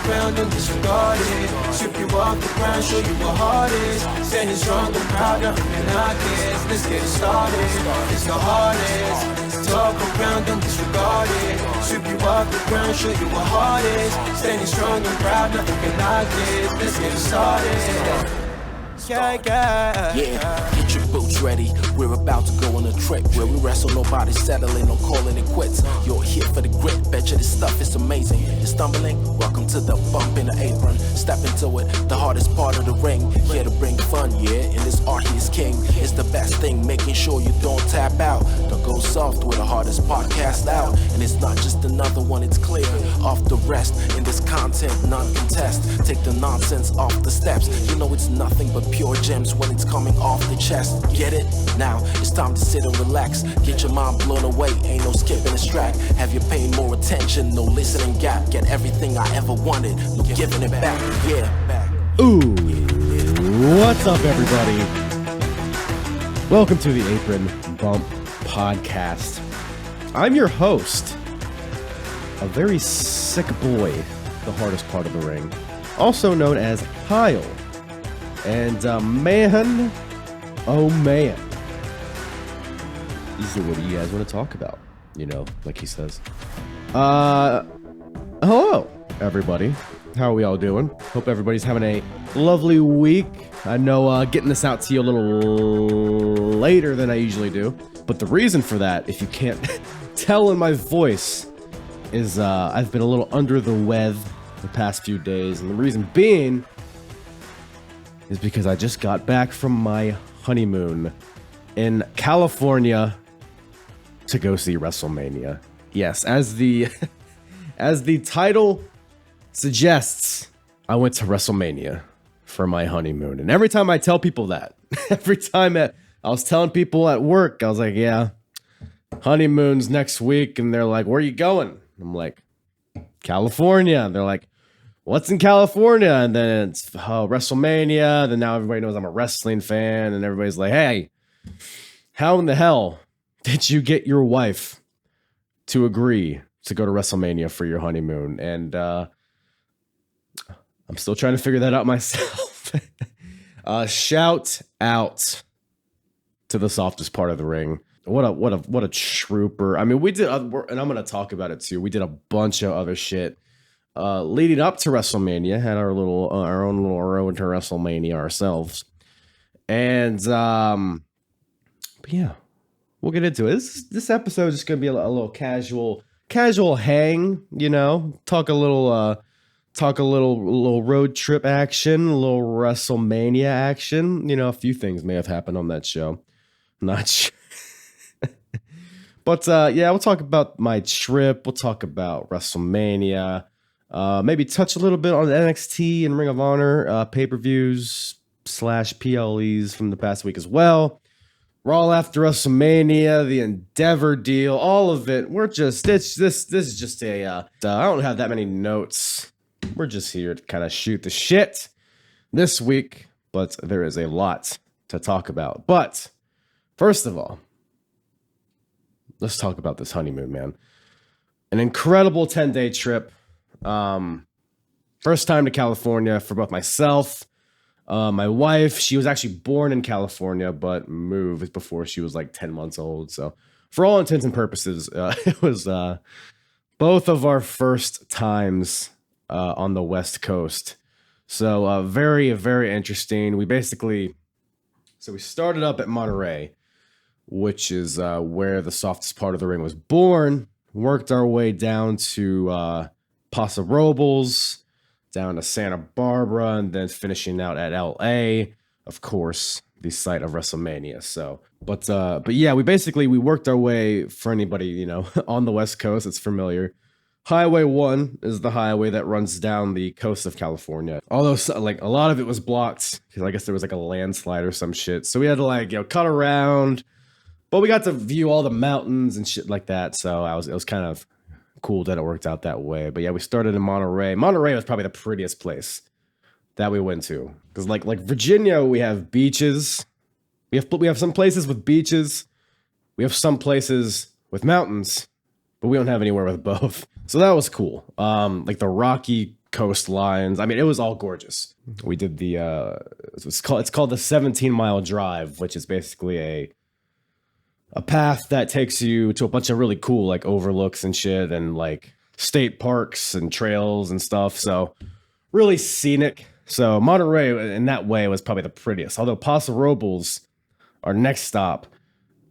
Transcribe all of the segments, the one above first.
around, don't disregard it. Strip you off the ground, show you what heart is. Standing strong and proud, nothing can knock it. Let's get it started, it's the hardest. Talk around, don't disregard it. Strip you off the ground, show you what heart is. Standing strong and proud, nothing can knock it. Let's get it started. Yeah, get your boots ready. We're about to go on a trip where we wrestle, nobody settling or calling it quits. You're here for the grit, betcha this stuff is amazing. You're stumbling? Welcome to the bump in the apron. Step into it, the hardest part of the ring. Here to bring fun, yeah, in this art he is king. It's the best thing, making sure you don't tap out. Don't go soft with the hardest podcast out. And it's not just another one, it's clear. Off the rest, in this content, none contest. Take the nonsense off the steps. You know it's nothing but pure gems when it's coming off the chest. Get it? Now it's time to sit and relax. Get your mind blown away, ain't no skipping this track. Have you paying more attention, no listening gap. Get everything I ever wanted, no giving it back. Yeah. Ooh, what's up, everybody? Welcome to the Apron Bump Podcast. I'm your host, a very sick boy, the hardest part of the ring, also known as Kyle. And man, oh man, this is what you guys want to talk about, you know, like he says. Hello, everybody. How are we all doing? Hope everybody's having a lovely week. I know getting this out to you a little later than I usually do, but the reason for that, if you can't tell in my voice, is I've been a little under the weather the past few days, and the reason being is because I just got back from my honeymoon in California to go see Wrestlemania. Yes, as the title suggests, I went to Wrestlemania for my honeymoon. And every time I tell people that, every time I was telling people at work, I was like, yeah, honeymoon's next week. And they're like, where are you going? I'm like, California. And they're like, what's in California? And then it's WrestleMania. Then now everybody knows I'm a wrestling fan. And everybody's like, hey, how in the hell did you get your wife to agree to go to WrestleMania for your honeymoon? And I'm still trying to figure that out myself. Shout out to the softest part of the ring. What a trooper. I mean, we did, and I'm going to talk about it too. We did a bunch of other shit. Leading up to WrestleMania, had our own little road to WrestleMania ourselves, and but yeah, we'll get into it. This episode is just gonna be a little casual hang, you know, talk a little road trip action, a little WrestleMania action. You know, a few things may have happened on that show. I'm not sure. But yeah, we'll talk about my trip. We'll talk about WrestleMania. Maybe touch a little bit on NXT and Ring of Honor pay-per-views / PLEs from the past week as well. Raw after WrestleMania, the Endeavor deal, all of it. This is just a I don't have that many notes. We're just here to kind of shoot the shit this week, but there is a lot to talk about. But first of all, let's talk about this honeymoon, man. An incredible 10-day trip. First time to California for both myself, my wife. She was actually born in California, but moved before she was like 10 months old. So for all intents and purposes, it was both of our first times on the West Coast. So very, very interesting. We started up at Monterey, which is where the softest part of the ring was born. Worked our way down to Paso Robles, down to Santa Barbara, and then finishing out at LA, of course, the site of WrestleMania. So, but yeah, we worked our way, for anybody, you know, on the West Coast, it's familiar. Highway 1 is the highway that runs down the coast of California. Although, like, a lot of it was blocked, because I guess there was like a landslide or some shit. So we had to, like, you know, cut around, but we got to view all the mountains and shit like that. So it was kind of cool that it worked out that way. But yeah, we started in Monterey. Monterey was probably the prettiest place that we went to, because like Virginia, we have beaches. We have some places with beaches. We have some places with mountains, but we don't have anywhere with both. So that was cool. Like the Rocky coastlines. I mean, it was all gorgeous. We did the it's called the 17-mile drive, which is basically a path that takes you to a bunch of really cool like overlooks and shit, and like state parks and trails and stuff. So really scenic. So Monterey in that way was probably the prettiest. Although Paso Robles, our next stop,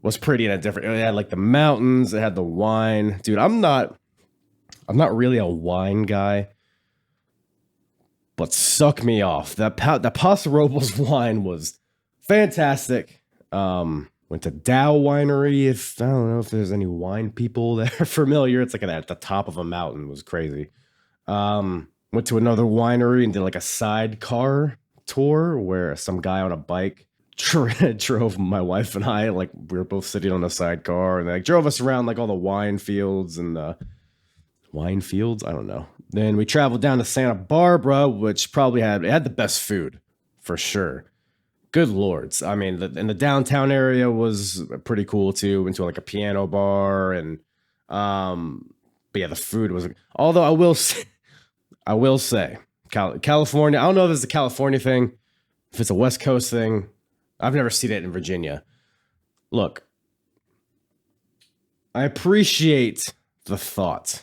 was pretty in a different. It had like the mountains. It had the wine. Dude, I'm not really a wine guy, but suck me off. That Paso Robles wine was fantastic. Went to Dow Winery. I don't know if there's any wine people that are familiar. It's like at the top of a mountain. It was crazy. Went to another winery and did like a sidecar tour where some guy on a bike drove my wife and I. Like we were both sitting on a sidecar, and they like drove us around like all the wine fields and wine fields. I don't know. Then we traveled down to Santa Barbara, which probably had the best food for sure. Good lords. I mean, and the downtown area was pretty cool too. Went to like a piano bar, and but yeah, the food was. Although I will say, California. I don't know if it's a California thing, if it's a West Coast thing. I've never seen it in Virginia. Look, I appreciate the thought,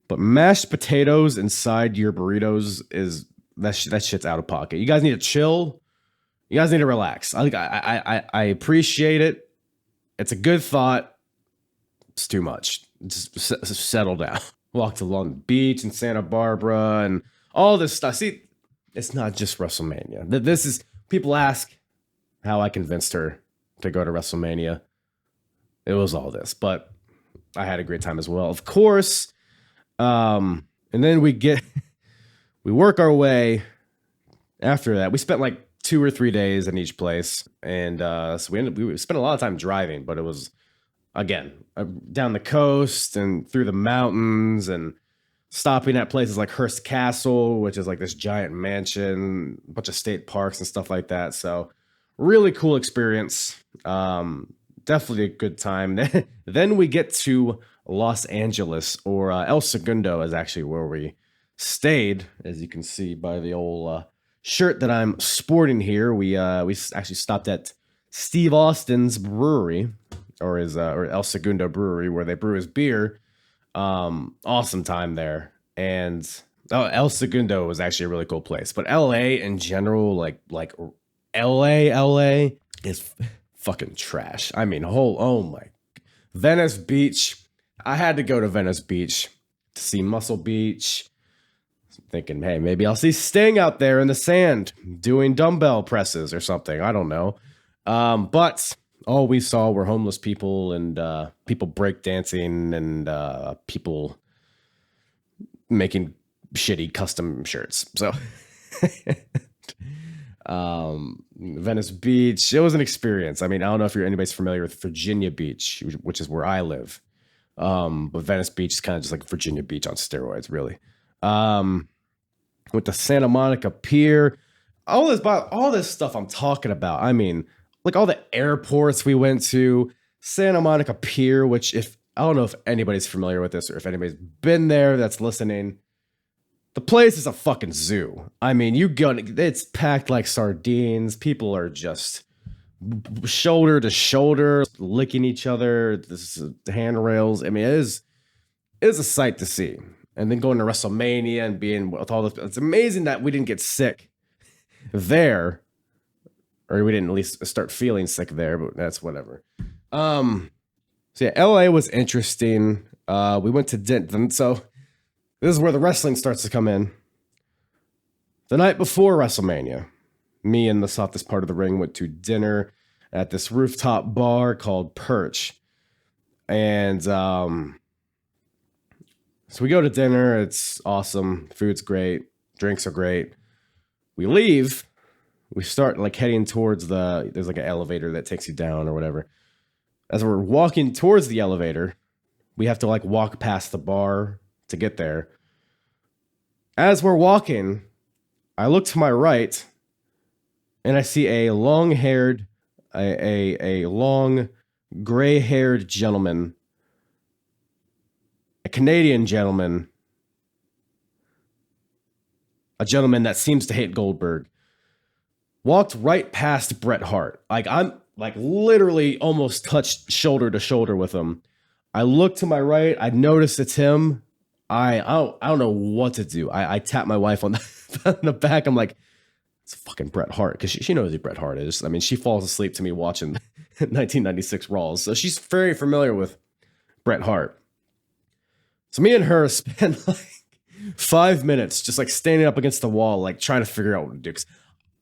but mashed potatoes inside your burritos is that shit's out of pocket. You guys need to chill. You guys need to relax. I appreciate it. It's a good thought. It's too much. Just settle down. Walked along the beach in Santa Barbara and all this stuff. See, it's not just WrestleMania. This is, people ask how I convinced her to go to WrestleMania. It was all this, but I had a great time as well, of course. And then we work our way after that. We spent like 2 or 3 days in each place, and so we spent a lot of time driving, but it was again down the coast and through the mountains and stopping at places like Hearst Castle, which is like this giant mansion, a bunch of state parks and stuff like that. So really cool experience. Definitely a good time. Then we get to Los Angeles, or El Segundo is actually where we stayed, as you can see by the old shirt that I'm sporting here. We actually stopped at Steve Austin's brewery, or El Segundo brewery, where they brew his beer. Awesome time there. And El Segundo was actually a really cool place. But LA in general, like LA is fucking trash. I mean, Venice Beach. I had to go to Venice Beach to see Muscle Beach. Thinking, hey, maybe I'll see Sting out there in the sand doing dumbbell presses or something. I don't know. But all we saw were homeless people and people breakdancing and people making shitty custom shirts. So Venice Beach, it was an experience. I mean, I don't know if anybody's familiar with Virginia Beach, which is where I live. But Venice Beach is kind of just like Virginia Beach on steroids, really. With the Santa Monica Pier, all this stuff I'm talking about. I mean, like all the airports we went to, Santa Monica Pier, which I don't know if anybody's familiar with this or if anybody's been there that's listening. The place is a fucking zoo. I mean, it's packed like sardines. People are just shoulder to shoulder, licking each other, the handrails. I mean, it is a sight to see. And then going to WrestleMania and being with all the, it's amazing that we didn't get sick there, or we didn't at least start feeling sick there, but that's whatever. So yeah, LA was interesting. We went to Denton. So this is where the wrestling starts to come in. The night before WrestleMania, me and the softest part of the ring went to dinner at this rooftop bar called Perch. And, so we go to dinner. It's awesome. Food's great. Drinks are great. We leave. We start like heading towards there's like an elevator that takes you down or whatever. As we're walking towards the elevator, we have to like walk past the bar to get there. As we're walking, I look to my right and I see a long-haired, a long gray-haired gentleman, a Canadian gentleman, a gentleman that seems to hate Goldberg, walked right past Bret Hart. Like, I'm like literally almost touched shoulder to shoulder with him. I look to my right. I notice it's him. I don't know what to do. I tap my wife on the back. I'm like, it's fucking Bret Hart, because she knows who Bret Hart is. I mean, she falls asleep to me watching 1996 Raws, so she's very familiar with Bret Hart. So me and her spent like 5 minutes just like standing up against the wall, like trying to figure out what to do. 'Cause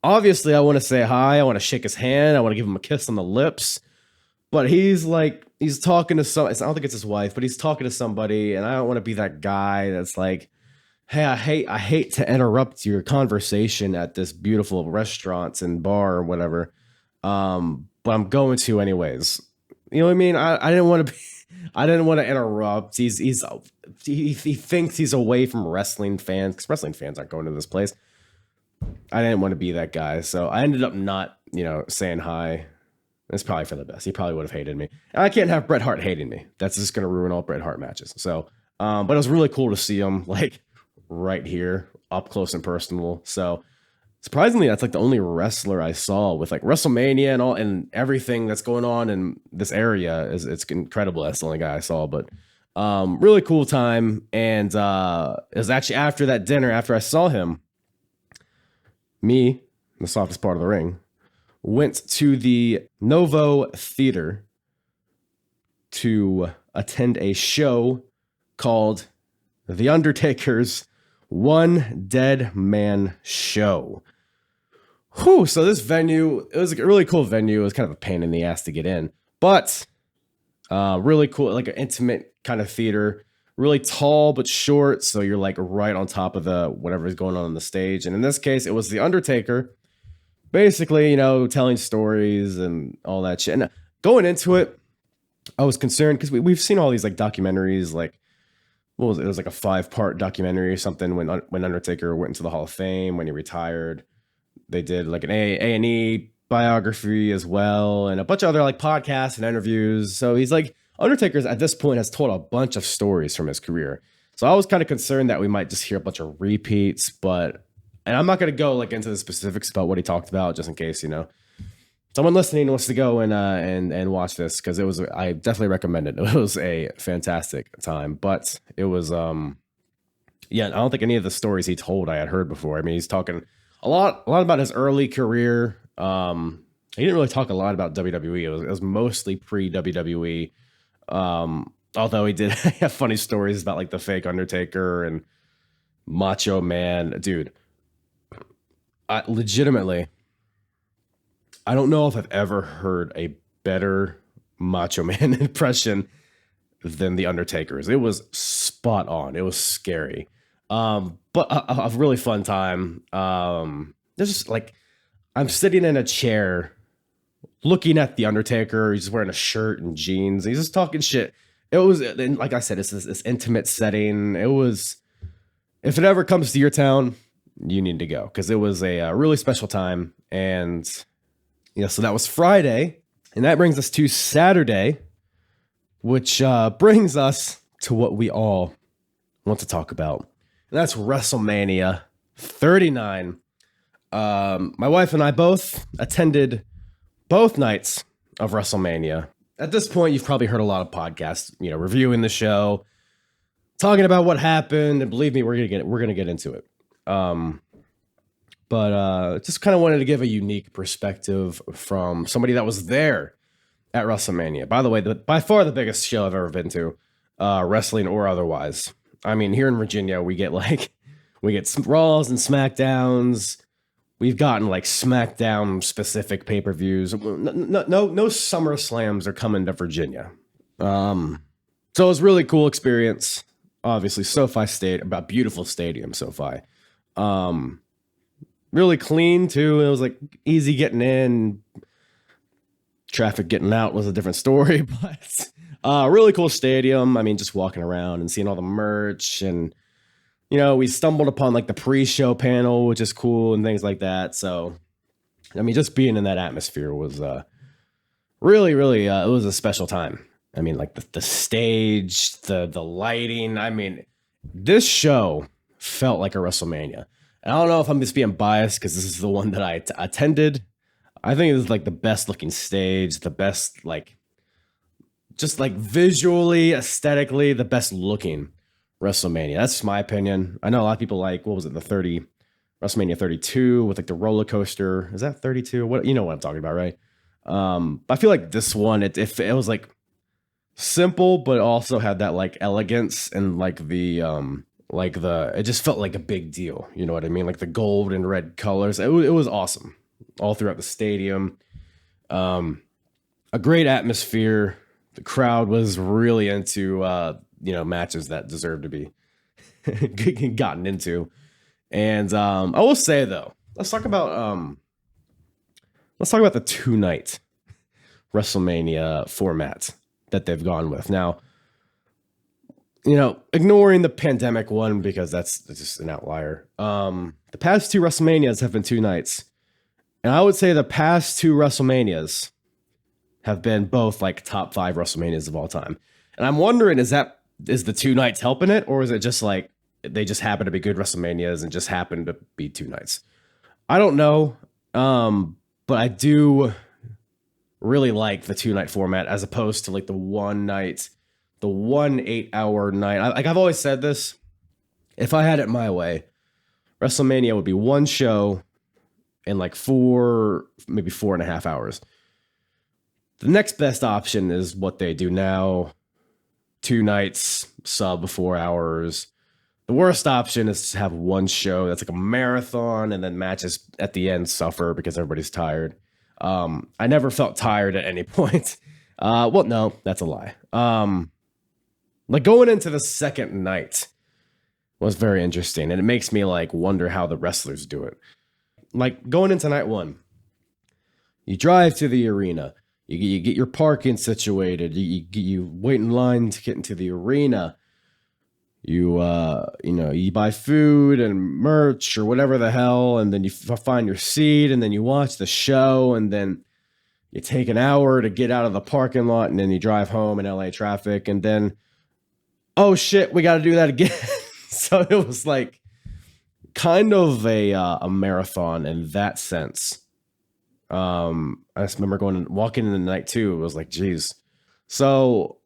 obviously, I want to say hi. I want to shake his hand. I want to give him a kiss on the lips. But he's talking to I don't think it's his wife, but he's talking to somebody, and I don't want to be that guy that's like, hey, I hate to interrupt your conversation at this beautiful restaurant and bar or whatever, but I'm going to anyways. You know what I mean? I didn't want to be. I didn't want to interrupt. He thinks he's away from wrestling fans, because wrestling fans aren't going to this place. I didn't want to be that guy, so I ended up not, saying hi. It's probably for the best. He probably would have hated me. And I can't have Bret Hart hating me. That's just going to ruin all Bret Hart matches. So, but it was really cool to see him like right here, up close and personal. So surprisingly, that's like the only wrestler I saw with like WrestleMania and all and everything that's going on in this area. It's incredible. That's the only guy I saw, but really cool time. And it was actually after that dinner, after I saw him, me, the softest part of the ring, went to the Novo Theater to attend a show called The Undertaker's One Dead Man Show. Whew, so this venue, it was a really cool venue. It was kind of a pain in the ass to get in, but really cool, like an intimate kind of theater, really tall but short. So you're like right on top of the whatever is going on the stage. And in this case, it was The Undertaker, basically, telling stories and all that shit. And going into it, I was concerned because we've seen all these like documentaries, like what was it? It was like a 5-part documentary or something when Undertaker went into the Hall of Fame, when he retired. They did like an A&E biography as well, and a bunch of other like podcasts and interviews. So he's like, Undertaker's at this point has told a bunch of stories from his career. So I was kind of concerned that we might just hear a bunch of repeats, and I'm not going to go like into the specifics about what he talked about, just in case, someone listening wants to go and watch this, because I definitely recommend it. It was a fantastic time, but it was, I don't think any of the stories he told I had heard before. I mean, he's talking a lot about his early career. He didn't really talk a lot about WWE. It was mostly pre-WWE. Although he did have funny stories about like the fake Undertaker and Macho Man. Dude, legitimately, I don't know if I've ever heard a better Macho Man impression than the Undertaker's. It was spot on. It was scary. But a really fun time. There's just like, I'm sitting in a chair looking at the Undertaker. He's wearing a shirt and jeans. He's just talking shit. It was, and like I said, it's this intimate setting. It was, if it ever comes to your town, you need to go, because it was a really special time. And so that was Friday, and that brings us to Saturday, which brings us to what we all want to talk about. And that's WrestleMania 39. My wife and I both attended both nights of WrestleMania. At this point, you've probably heard a lot of podcasts, reviewing the show, talking about what happened, and believe me, we're gonna get into it. But just kind of wanted to give a unique perspective from somebody that was there at WrestleMania. By the way, by far the biggest show I've ever been to, wrestling or otherwise. I mean, here in Virginia, we get Raws and SmackDowns. We've gotten like SmackDown specific pay-per-views. No Summer Slams are coming to Virginia. So it was a really cool experience. Obviously, SoFi Stadium, a beautiful stadium, SoFi. Really clean too. It was like easy getting in. Traffic getting out was a different story, but really cool stadium. I mean, just walking around and seeing all the merch, and we stumbled upon like the pre-show panel, which is cool, and things like that. So, I mean, just being in that atmosphere was really, really, it was a special time. I mean, like the stage, the lighting. I mean, this show felt like a WrestleMania. And I don't know if I'm just being biased because this is the one that I attended. I think it was like the best looking stage, the best just visually, aesthetically, the best looking WrestleMania. That's my opinion. I know a lot of people like, what was it, WrestleMania 32 with the roller coaster. Is that 32? What, you know what I'm talking about, right? But I feel like this one, it was simple, but also had that elegance and it just felt like a big deal. You know what I mean? Like the gold and red colors. It was awesome all throughout the stadium. A great atmosphere. The crowd was really into, matches that deserve to be gotten into. And I will say though, let's talk about the 2-night WrestleMania format that they've gone with. Now, ignoring the pandemic one because that's just an outlier. The past 2 WrestleManias have been 2 nights. And I would say the past 2 WrestleManias have been both top 5 WrestleManias of all time. And I'm wondering, is the 2 nights helping it, or is it just they just happen to be good WrestleManias and just happen to be 2 nights? I don't know. But I do really like the 2-night format as opposed to the 1 night, the 1 8-hour night. I've always said this. If I had it my way, WrestleMania would be 1 show in 4, maybe 4.5 hours. The next best option is what they do now. 2 nights, sub 4 hours. The worst option is to have 1 show that's a marathon, and then matches at the end suffer because everybody's tired. I never felt tired at any point. Well, no, that's a lie. Going into the second night was very interesting, and it makes me wonder how the wrestlers do it. Going into night 1, you drive to the arena. You get your parking situated. You wait in line to get into the arena. You you buy food and merch or whatever the hell, and then you find your seat, and then you watch the show, and then you take an hour to get out of the parking lot, and then you drive home in LA traffic, and then, oh shit, we got to do that again. So it was kind of a marathon in that sense. I just remember walking in the night 2. It was geez. So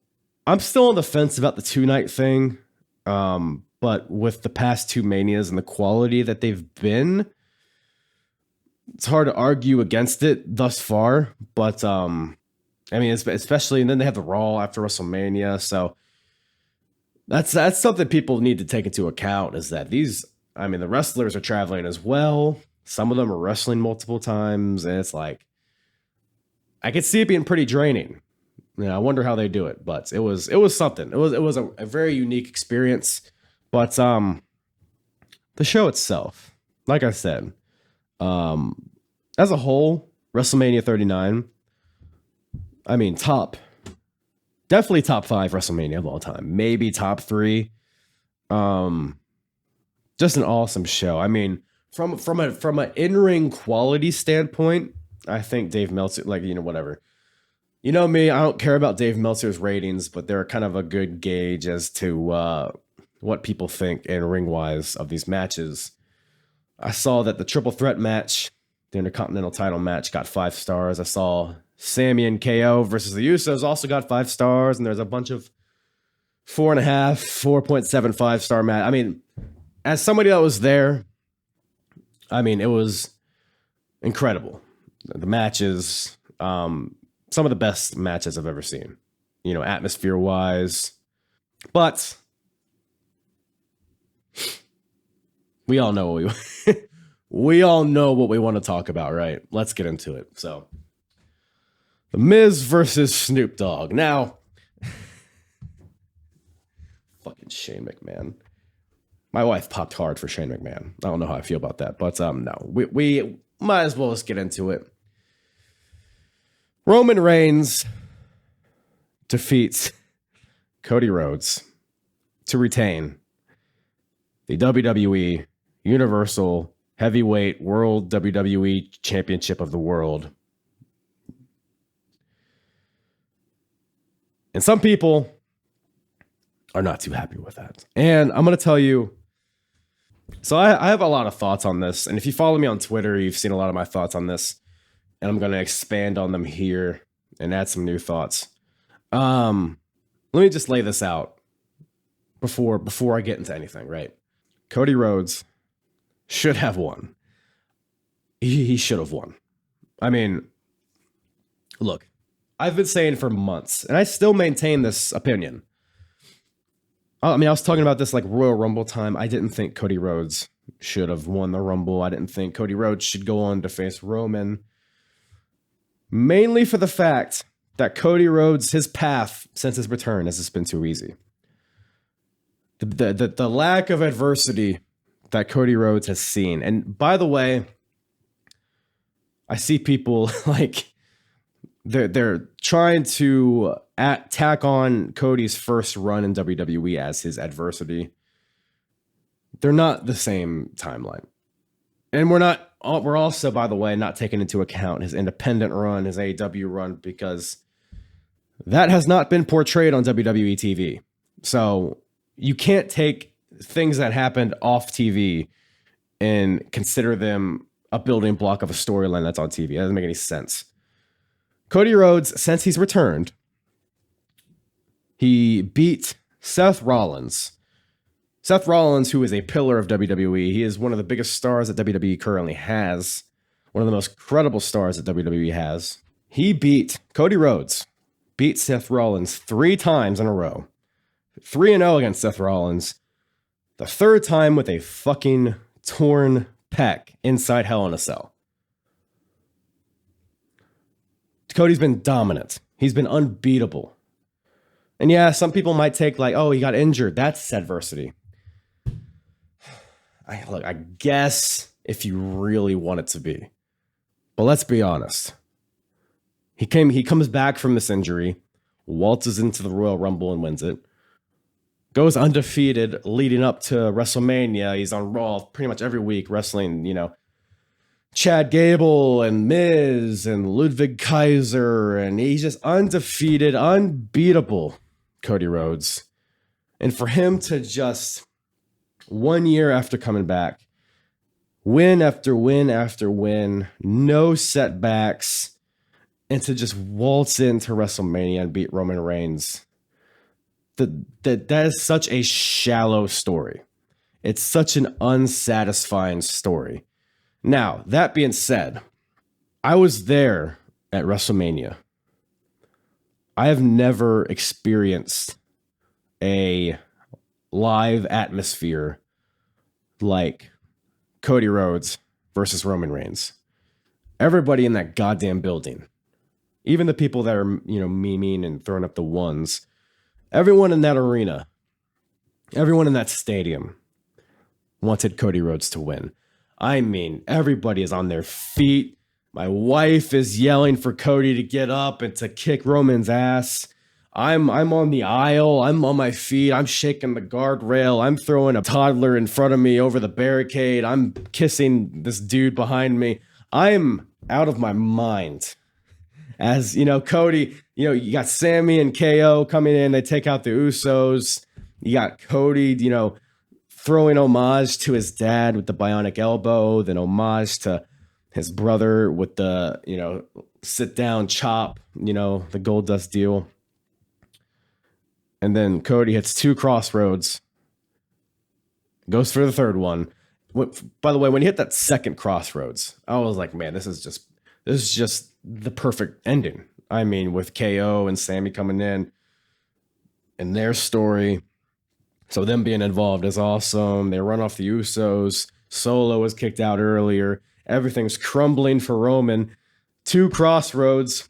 I'm still on the fence about the 2-night thing. But with the past 2 Manias and the quality that they've been, it's hard to argue against it thus far. But especially, and then they have the Raw after WrestleMania, so that's something people need to take into account. Is that the wrestlers are traveling as well. Some of them are wrestling multiple times, and it's I could see it being pretty draining. I wonder how they do it, but it was something. It was a very unique experience. But the show itself, like I said, as a whole, WrestleMania 39, definitely top 5 WrestleMania of all time, maybe top 3. Just an awesome show. From an in-ring quality standpoint, I think Dave Meltzer, whatever. You know me, I don't care about Dave Meltzer's ratings, but they're kind of a good gauge as to what people think in ring-wise of these matches. I saw that the triple threat match, the Intercontinental title match, got 5 stars. I saw Sammy and KO versus the Usos also got 5 stars, and there's a bunch of 4.5, 4.75 star match. As somebody that was there, it was incredible. The matches, some of the best matches I've ever seen, atmosphere wise. But we all know what we all know what we want to talk about, right? Let's get into it. So, The Miz versus Snoop Dogg. Now, fucking Shane McMahon. My wife popped hard for Shane McMahon. I don't know how I feel about that, but no, we might as well just get into it. Roman Reigns defeats Cody Rhodes to retain the WWE Universal Heavyweight World WWE Championship of the World. And some people are not too happy with that. And I'm going to tell you, So I have a lot of thoughts on this. And if you follow me on Twitter, you've seen a lot of my thoughts on this. And I'm going to expand on them here and add some new thoughts. Let me just lay this out before I get into anything, right? Cody Rhodes should have won. He should have won. I mean, look, I've been saying for months, and I still maintain this opinion. I mean, I was talking about this like Royal Rumble time. I didn't think Cody Rhodes should have won the Rumble. I didn't think Cody Rhodes should go on to face Roman. Mainly for the fact that Cody Rhodes, his path since his return has just been too easy. The lack of adversity that Cody Rhodes has seen. And by the way, I see people like they're trying to tack on Cody's first run in WWE as his adversity. They're not the same timeline. And we're also, by the way, not taking into account his independent run, his AEW run, because that has not been portrayed on WWE TV. So you can't take things that happened off TV and consider them a building block of a storyline that's on TV. That doesn't make any sense. Cody Rhodes, since he's returned, he beat Seth Rollins. Seth Rollins, who is a pillar of WWE, he is one of the biggest stars that WWE currently has, one of the most credible stars that WWE has. He beat Cody Rhodes, beat Seth Rollins 3 times in a row. 3-0 against Seth Rollins. The 3rd time with a fucking torn pec inside Hell in a Cell. Cody's been dominant. He's been unbeatable. And yeah, some people might take like, oh, he got injured. That's adversity. I guess if you really want it to be. But let's be honest. He comes back from this injury, waltzes into the Royal Rumble and wins it. Goes undefeated leading up to WrestleMania. He's on Raw pretty much every week wrestling, Chad Gable and Miz and Ludwig Kaiser. And he's just undefeated, unbeatable, Cody Rhodes. And for him to just 1 year after coming back, win after win after win, no setbacks, and to just waltz into WrestleMania and beat Roman Reigns. That is such a shallow story. It's such an unsatisfying story. Now, that being said, I was there at WrestleMania. I have never experienced a live atmosphere like Cody Rhodes versus Roman Reigns. Everybody in that goddamn building, even the people that are, memeing and throwing up the ones, everyone in that arena, everyone in that stadium wanted Cody Rhodes to win. I mean, everybody is on their feet. My wife is yelling for Cody to get up and to kick Roman's ass. I'm on the aisle. I'm on my feet. I'm shaking the guardrail. I'm throwing a toddler in front of me over the barricade. I'm kissing this dude behind me. I'm out of my mind. As, Cody, you got Sammy and KO coming in. They take out the Usos. You got Cody, throwing homage to his dad with the bionic elbow, then homage to his brother with the, sit down chop, the gold dust deal. And then Cody hits 2 crossroads, goes for the 3rd one. By the way, when he hit that 2nd crossroads, I was like, man, this is just the perfect ending. I mean, with KO and Sammy coming in and their story. So them being involved is awesome. They run off the Usos. Solo was kicked out earlier. Everything's crumbling for Roman. 2 crossroads.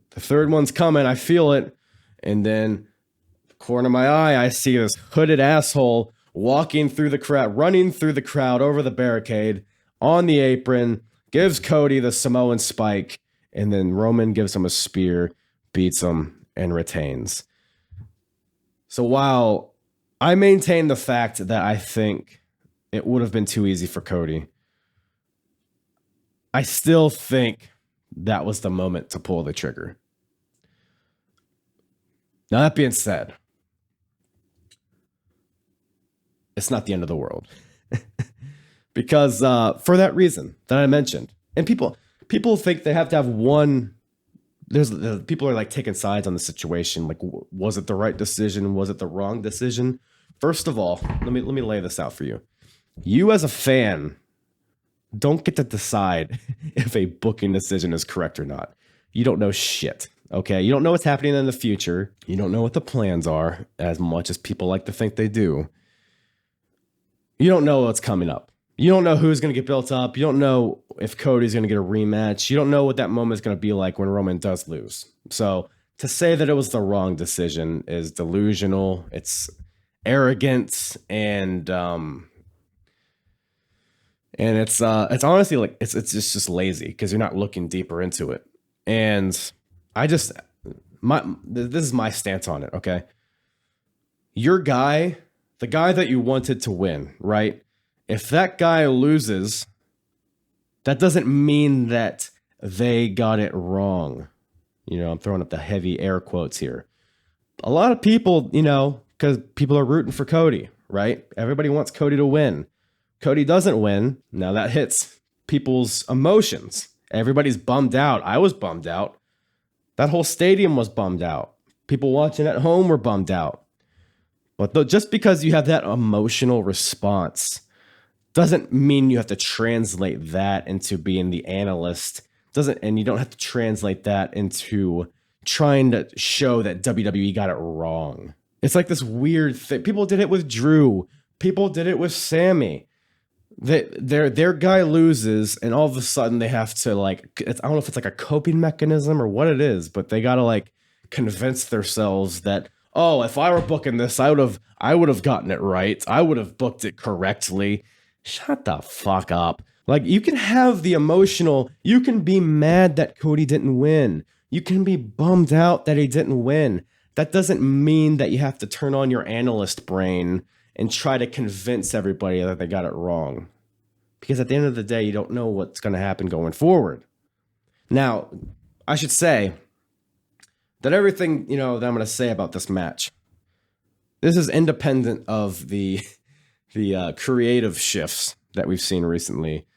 The 3rd one's coming. I feel it. And then, corner of my eye, I see this hooded asshole walking through the crowd, running through the crowd over the barricade on the apron, gives Cody the Samoan spike, and then Roman gives him a spear, beats him, and retains. So while I maintain the fact that I think it would have been too easy for Cody, I still think that was the moment to pull the trigger. Now, that being said, it's not the end of the world. Because for that reason that I mentioned. And people think they have to have one. People are like taking sides on the situation. Like, was it the right decision? Was it the wrong decision? First of all, let me lay this out for you. You as a fan don't get to decide if a booking decision is correct or not. You don't know shit. Okay, you don't know what's happening in the future. You don't know what the plans are as much as people like to think they do. You don't know what's coming up. You don't know who's going to get built up. You don't know if Cody's going to get a rematch. You don't know what that moment is going to be like when Roman does lose. So to say that it was the wrong decision is delusional. It's arrogant, and it's honestly like it's just lazy because you're not looking deeper into it. And this is my stance on it. Okay, your guy, the guy that you wanted to win, right? If that guy loses, that doesn't mean that they got it wrong. You know, I'm throwing up the heavy air quotes here. A lot of people, you know, because people are rooting for Cody, right? Everybody wants Cody to win. Cody doesn't win. Now that hits people's emotions. Everybody's bummed out. I was bummed out. That whole stadium was bummed out. People watching at home were bummed out. But just because you have that emotional response doesn't mean you have to translate that into being the analyst. And you don't have to translate that into trying to show that WWE got it wrong. It's like this weird thing. People did it with Drew. People did it with Sammy. Their guy loses, and all of a sudden they have to I don't know if it's like a coping mechanism or what it is, but they got to like convince themselves that, oh, if I were booking this, I would have gotten it right. I would have booked it correctly. Shut the fuck up. Like, you can have the emotional, you can be mad that Cody didn't win. You can be bummed out that he didn't win. That doesn't mean that you have to turn on your analyst brain and try to convince everybody that they got it wrong. Because at the end of the day, you don't know what's going to happen going forward. Now, I should say that everything, you know, that I'm going to say about this match, this is independent of the creative shifts that we've seen recently.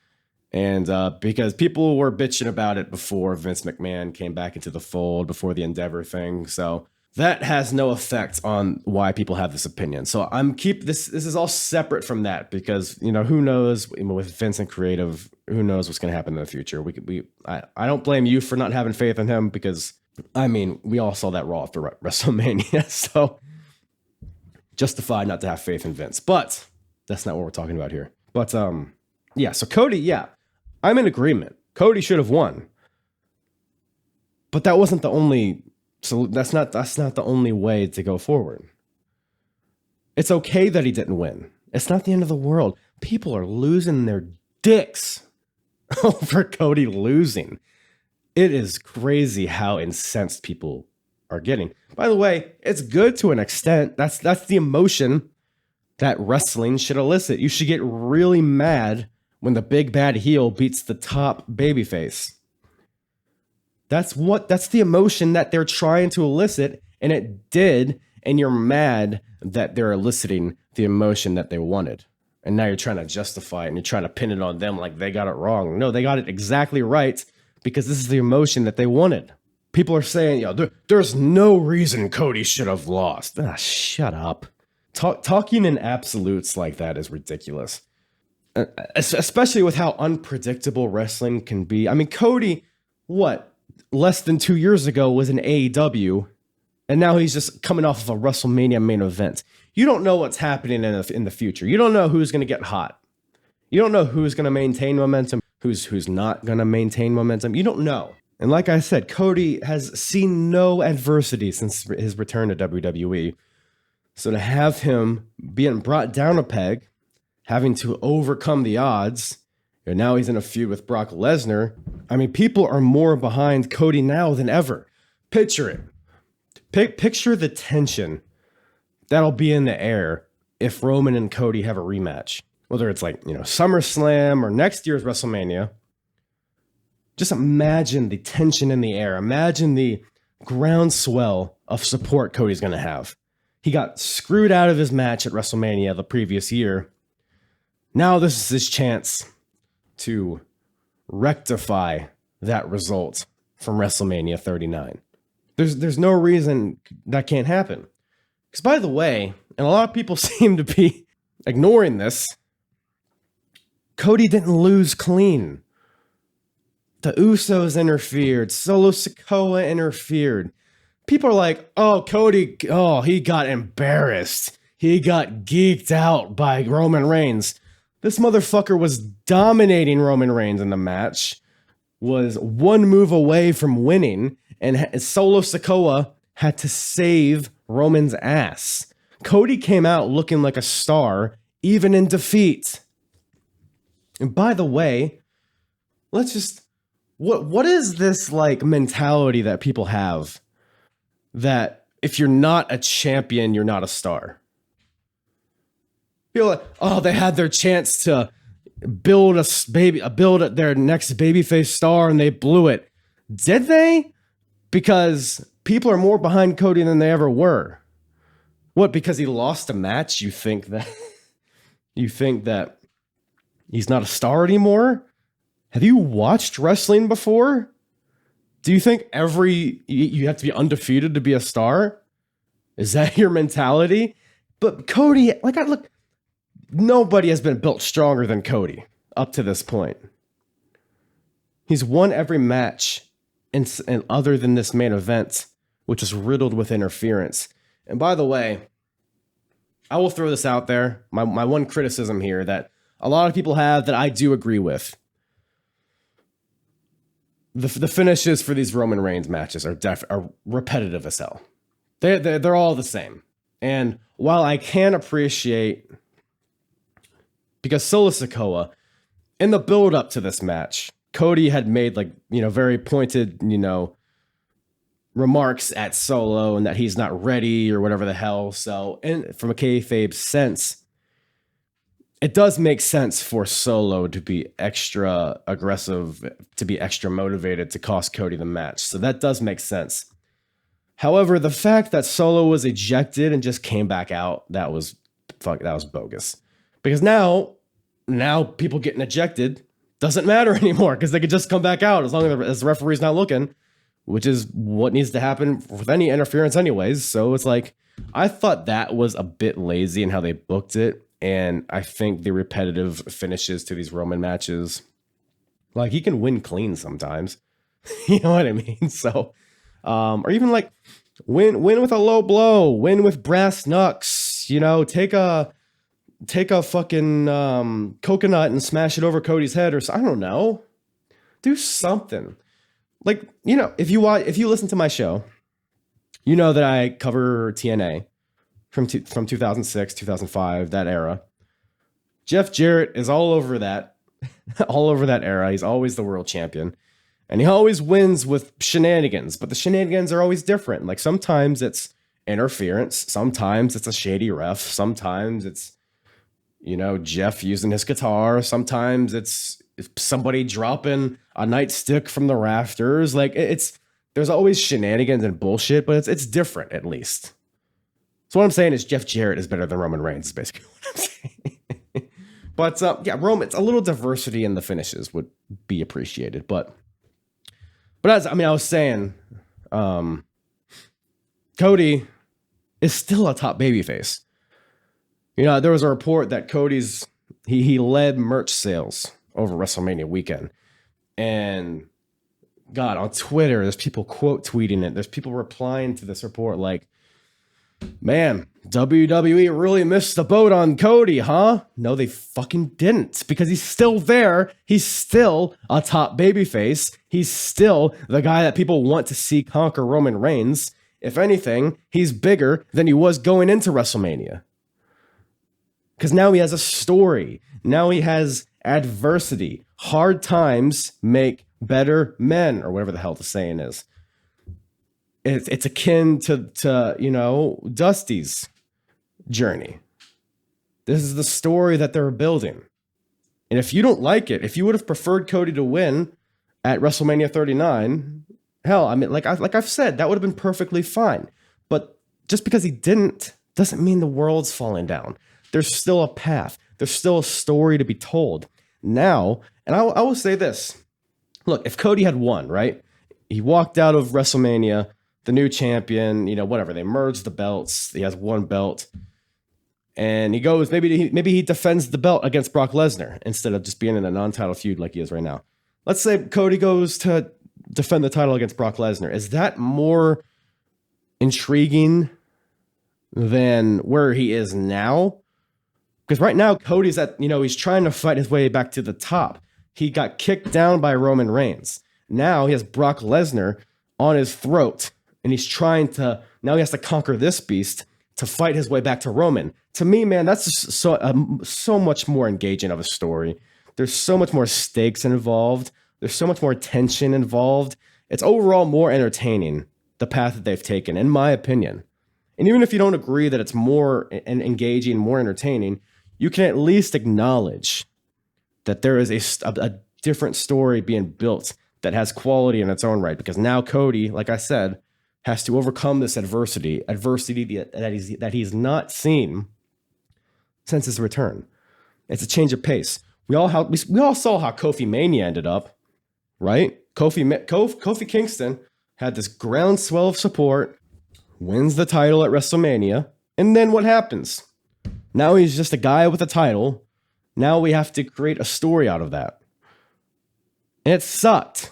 And because people were bitching about it before Vince McMahon came back into the fold, before the Endeavor thing. So that has no effect on why people have this opinion. So this is all separate from that, because, you know, who knows with Vince and creative, who knows what's going to happen in the future. I don't blame you for not having faith in him, because I mean, we all saw that Raw after WrestleMania. So justified not to have faith in Vince, but that's not what we're talking about here. But yeah, so Cody, yeah, I'm in agreement. Cody should have won. But that wasn't the only, so that's not the only way to go forward. It's okay that he didn't win. It's not the end of the world. People are losing their dicks over Cody losing. It is crazy how incensed people are getting. By the way, it's good to an extent. That's the emotion that wrestling should elicit. You should get really mad when the big bad heel beats the top babyface. That's the emotion that they're trying to elicit, and it did, and you're mad that they're eliciting the emotion that they wanted. And now you're trying to justify it, and you're trying to pin it on them like they got it wrong. No, they got it exactly right, because this is the emotion that they wanted. People are saying, there's no reason Cody should have lost. Shut up. Talking in absolutes like that is ridiculous. Especially with how unpredictable wrestling can be. I mean, Cody, less than 2 years ago was in AEW, and now he's just coming off of a WrestleMania main event. You don't know what's happening in the future. You don't know who's going to get hot. You don't know who's going to maintain momentum, who's not going to maintain momentum. You don't know. And like I said, Cody has seen no adversity since his return to WWE. So to have him being brought down a peg, having to overcome the odds, and now he's in a feud with Brock Lesnar. I mean, people are more behind Cody now than ever. Picture it. Picture the tension that'll be in the air if Roman and Cody have a rematch. Whether it's like, SummerSlam or next year's WrestleMania. Just imagine the tension in the air. Imagine the groundswell of support Cody's going to have. He got screwed out of his match at WrestleMania the previous year. Now this is his chance to rectify that result from WrestleMania 39. There's no reason that can't happen. Because by the way, and a lot of people seem to be ignoring this, Cody didn't lose clean. The Usos interfered. Solo Sikoa interfered. People are like, oh, Cody, oh, he got embarrassed. He got geeked out by Roman Reigns. This motherfucker was dominating Roman Reigns in the match, was one move away from winning, and Solo Sikoa had to save Roman's ass. Cody came out looking like a star, even in defeat. And by the way, let's just, what is this like mentality that people have that if you're not a champion, you're not a star? People are like, oh, they had their chance to build their next babyface star and they blew it. Did they? Because people are more behind Cody than they ever were. What? Because he lost a match? You think that he's not a star anymore? Have you watched wrestling before? Do you think you have to be undefeated to be a star? Is that your mentality? But Cody, look, nobody has been built stronger than Cody up to this point. He's won every match and other than this main event, which is riddled with interference. And by the way, I will throw this out there. My one criticism here that a lot of people have that I do agree with. The finishes for these Roman Reigns matches are repetitive as hell. They're all the same. And while I can appreciate, because Solo Sikoa, in the build up to this match, Cody had made very pointed, remarks at Solo and that he's not ready or whatever the hell. So, and from a kayfabe sense, it does make sense for Solo to be extra aggressive, to be extra motivated to cost Cody the match. So that does make sense. However, the fact that Solo was ejected and just came back out, that was bogus. Because now people getting ejected doesn't matter anymore because they could just come back out as long as the referee's not looking, which is what needs to happen with any interference anyways. So it's like, I thought that was a bit lazy in how they booked it. And I think the repetitive finishes to these Roman matches, like he can win clean sometimes. You know what I mean? So, or even like win with a low blow, win with brass knucks, take a fucking coconut and smash it over Cody's head, or I don't know, do something. Like, if you listen to my show, you know that I cover TNA from 2006, 2005, that era. Jeff Jarrett is all over that era. He's always the world champion. And he always wins with shenanigans, but the shenanigans are always different. Like sometimes it's interference, sometimes it's a shady ref, sometimes it's, Jeff using his guitar, sometimes it's somebody dropping a nightstick from the rafters. Like there's always shenanigans and bullshit, but it's different at least. So what I'm saying is Jeff Jarrett is better than Roman Reigns, is basically what I'm saying. But Roman, it's a little diversity in the finishes would be appreciated. But as I was saying, Cody is still a top babyface. There was a report that Cody's he led merch sales over WrestleMania weekend, and God, on Twitter, there's people quote tweeting it. There's people replying to this report like, man, WWE really missed the boat on Cody, huh? No, they fucking didn't, because he's still there. He's still a top babyface. He's still the guy that people want to see conquer Roman Reigns. If anything, he's bigger than he was going into WrestleMania. Because now he has a story. Now he has adversity. Hard times make better men, or whatever the hell the saying is. It's akin to Dusty's journey. This is the story that they're building. And if you don't like it, if you would have preferred Cody to win at WrestleMania 39, hell, like I've said, that would have been perfectly fine. But just because he didn't doesn't mean the world's falling down. There's still a path. There's still a story to be told. Now, and I will say this. Look, if Cody had won, right? He walked out of WrestleMania, the new champion, whatever. They merged the belts. He has one belt. And he goes, maybe he defends the belt against Brock Lesnar instead of just being in a non-title feud like he is right now. Let's say Cody goes to defend the title against Brock Lesnar. Is that more intriguing than where he is now? Because right now, Cody's he's trying to fight his way back to the top. He got kicked down by Roman Reigns. Now he has Brock Lesnar on his throat, and he has to conquer this beast to fight his way back to Roman. To me, man, that's just so much more engaging of a story. There's so much more stakes involved. There's so much more tension involved. It's overall more entertaining, the path that they've taken, in my opinion. And even if you don't agree that it's more engaging, more entertaining, you can at least acknowledge that there is a different story being built that has quality in its own right. Because now Cody, like I said, has to overcome this adversity that he's not seen since his return. It's a change of pace. We all saw how Kofi Mania ended up, right? Kofi Kingston had this groundswell of support, wins the title at WrestleMania, and then what happens? Now he's just a guy with a title. Now we have to create a story out of that. And it sucked.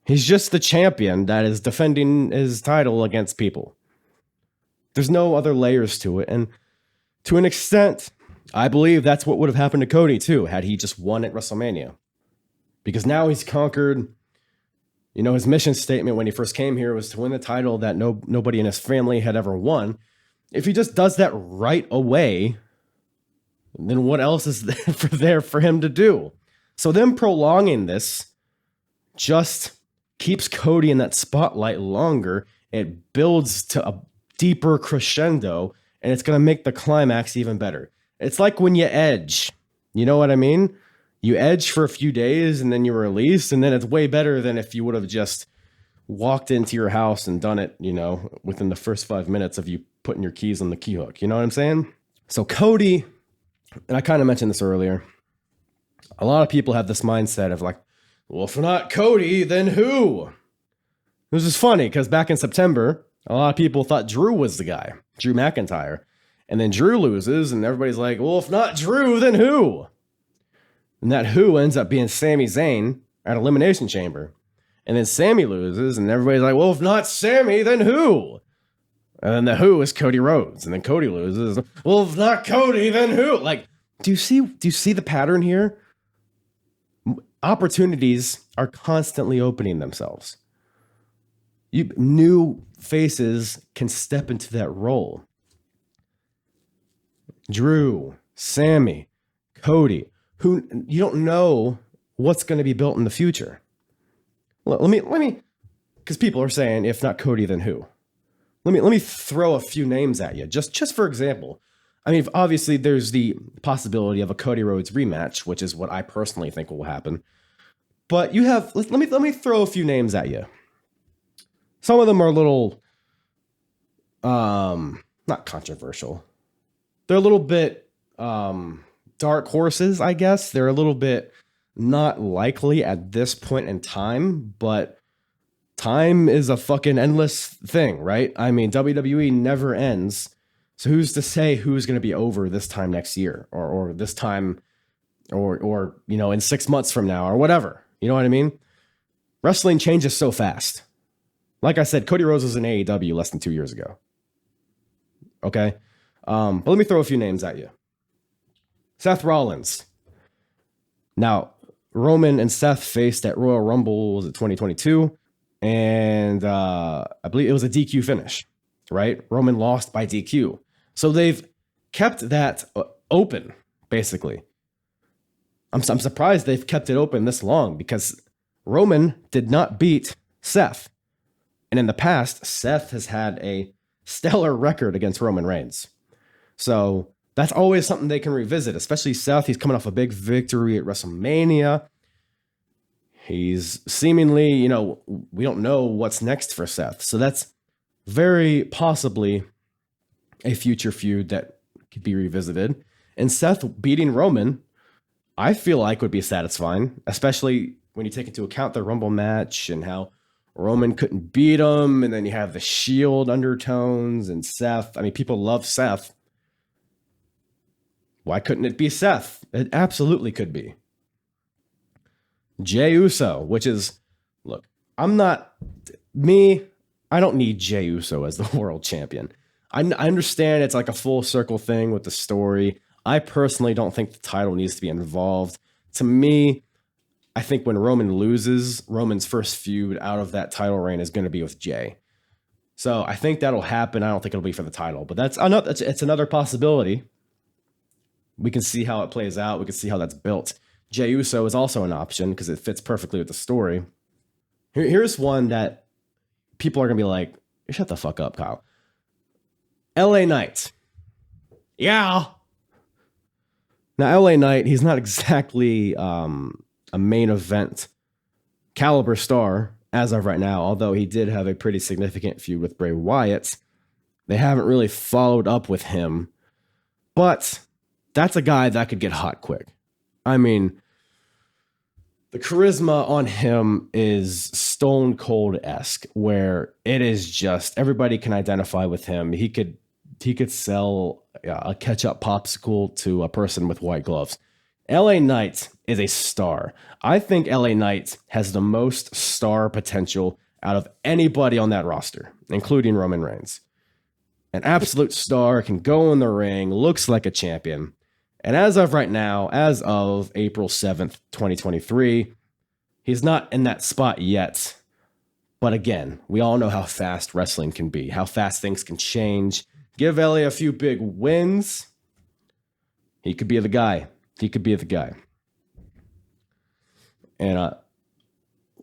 He's just the champion that is defending his title against people. There's no other layers to it. And to an extent, I believe that's what would have happened to Cody too, had he just won at WrestleMania. Because now he's conquered, his mission statement when he first came here was to win the title that nobody in his family had ever won. If he just does that right away, then what else is there for him to do? So them prolonging this just keeps Cody in that spotlight longer. It builds to a deeper crescendo, and it's going to make the climax even better. It's like when you edge. You know what I mean? You edge for a few days, and then you release, and then it's way better than if you would have just walked into your house and done it, within the first 5 minutes of you putting your keys on the key hook. You know what I'm saying? So Cody, and I kind of mentioned this earlier, a lot of people have this mindset of like, well, if not Cody, then who? This is funny because back in September, a lot of people thought Drew was the guy, Drew McIntyre. And then Drew loses, and everybody's like, well, if not Drew, then who? And that who ends up being Sami Zayn at Elimination Chamber. And then Sami loses, and everybody's like, well, if not Sami, then who? And then the who is Cody Rhodes. And then Cody loses. Well, if not Cody, then who? Like, do you see the pattern here? Opportunities are constantly opening themselves. New faces can step into that role. Drew, Sami, Cody, who you don't know what's going to be built in the future. Let me, because people are saying, if not Cody, then who? Let me throw a few names at you, just for example. I mean, obviously there's the possibility of a Cody Rhodes rematch, which is what I personally think will happen. But let me throw a few names at you. Some of them are a little, not controversial. They're a little bit dark horses, I guess. They're a little bit not likely at this point in time, but time is a fucking endless thing, right? I mean, WWE never ends. So who's to say who's going to be over this time next year or this time or in 6 months from now or whatever. You know what I mean? Wrestling changes so fast. Like I said, Cody Rhodes was in AEW less than 2 years ago. Okay? But let me throw a few names at you. Seth Rollins. Now, Roman and Seth faced at Royal Rumble, was it 2022? And I believe it was a DQ finish, right? Roman lost by DQ. So they've kept that open, basically. I'm surprised they've kept it open this long because Roman did not beat Seth. And in the past, Seth has had a stellar record against Roman Reigns. So that's always something they can revisit, especially Seth. He's coming off a big victory at WrestleMania. He's seemingly, we don't know what's next for Seth. So that's very possibly a future feud that could be revisited. And Seth beating Roman, I feel like would be satisfying, especially when you take into account the Rumble match and how Roman couldn't beat him. And then you have the Shield undertones and Seth. I mean, people love Seth. Why couldn't it be Seth? It absolutely could be. Jey Uso, which is, look, I don't need Jey Uso as the world champion. I understand it's like a full circle thing with the story. I personally don't think the title needs to be involved. To me, I think when Roman loses, Roman's first feud out of that title reign is going to be with Jey. So I think that'll happen. I don't think it'll be for the title, but it's another possibility. We can see how it plays out. We can see how that's built. Jey Uso is also an option because it fits perfectly with the story. Here's one that people are going to be like, shut the fuck up, Kyle. LA Knight. Yeah. Now, LA Knight, he's not exactly a main event caliber star as of right now, although he did have a pretty significant feud with Bray Wyatt. They haven't really followed up with him, but that's a guy that could get hot quick. I mean, the charisma on him is Stone Cold-esque, where it is just everybody can identify with him. He could sell a ketchup popsicle to a person with white gloves. LA Knight is a star. I think LA Knight has the most star potential out of anybody on that roster, including Roman Reigns. An absolute star, can go in the ring, looks like a champion. And as of right now, as of April 7th, 2023, he's not in that spot yet. But again, we all know how fast wrestling can be, how fast things can change. Give LA a few big wins. He could be the guy. And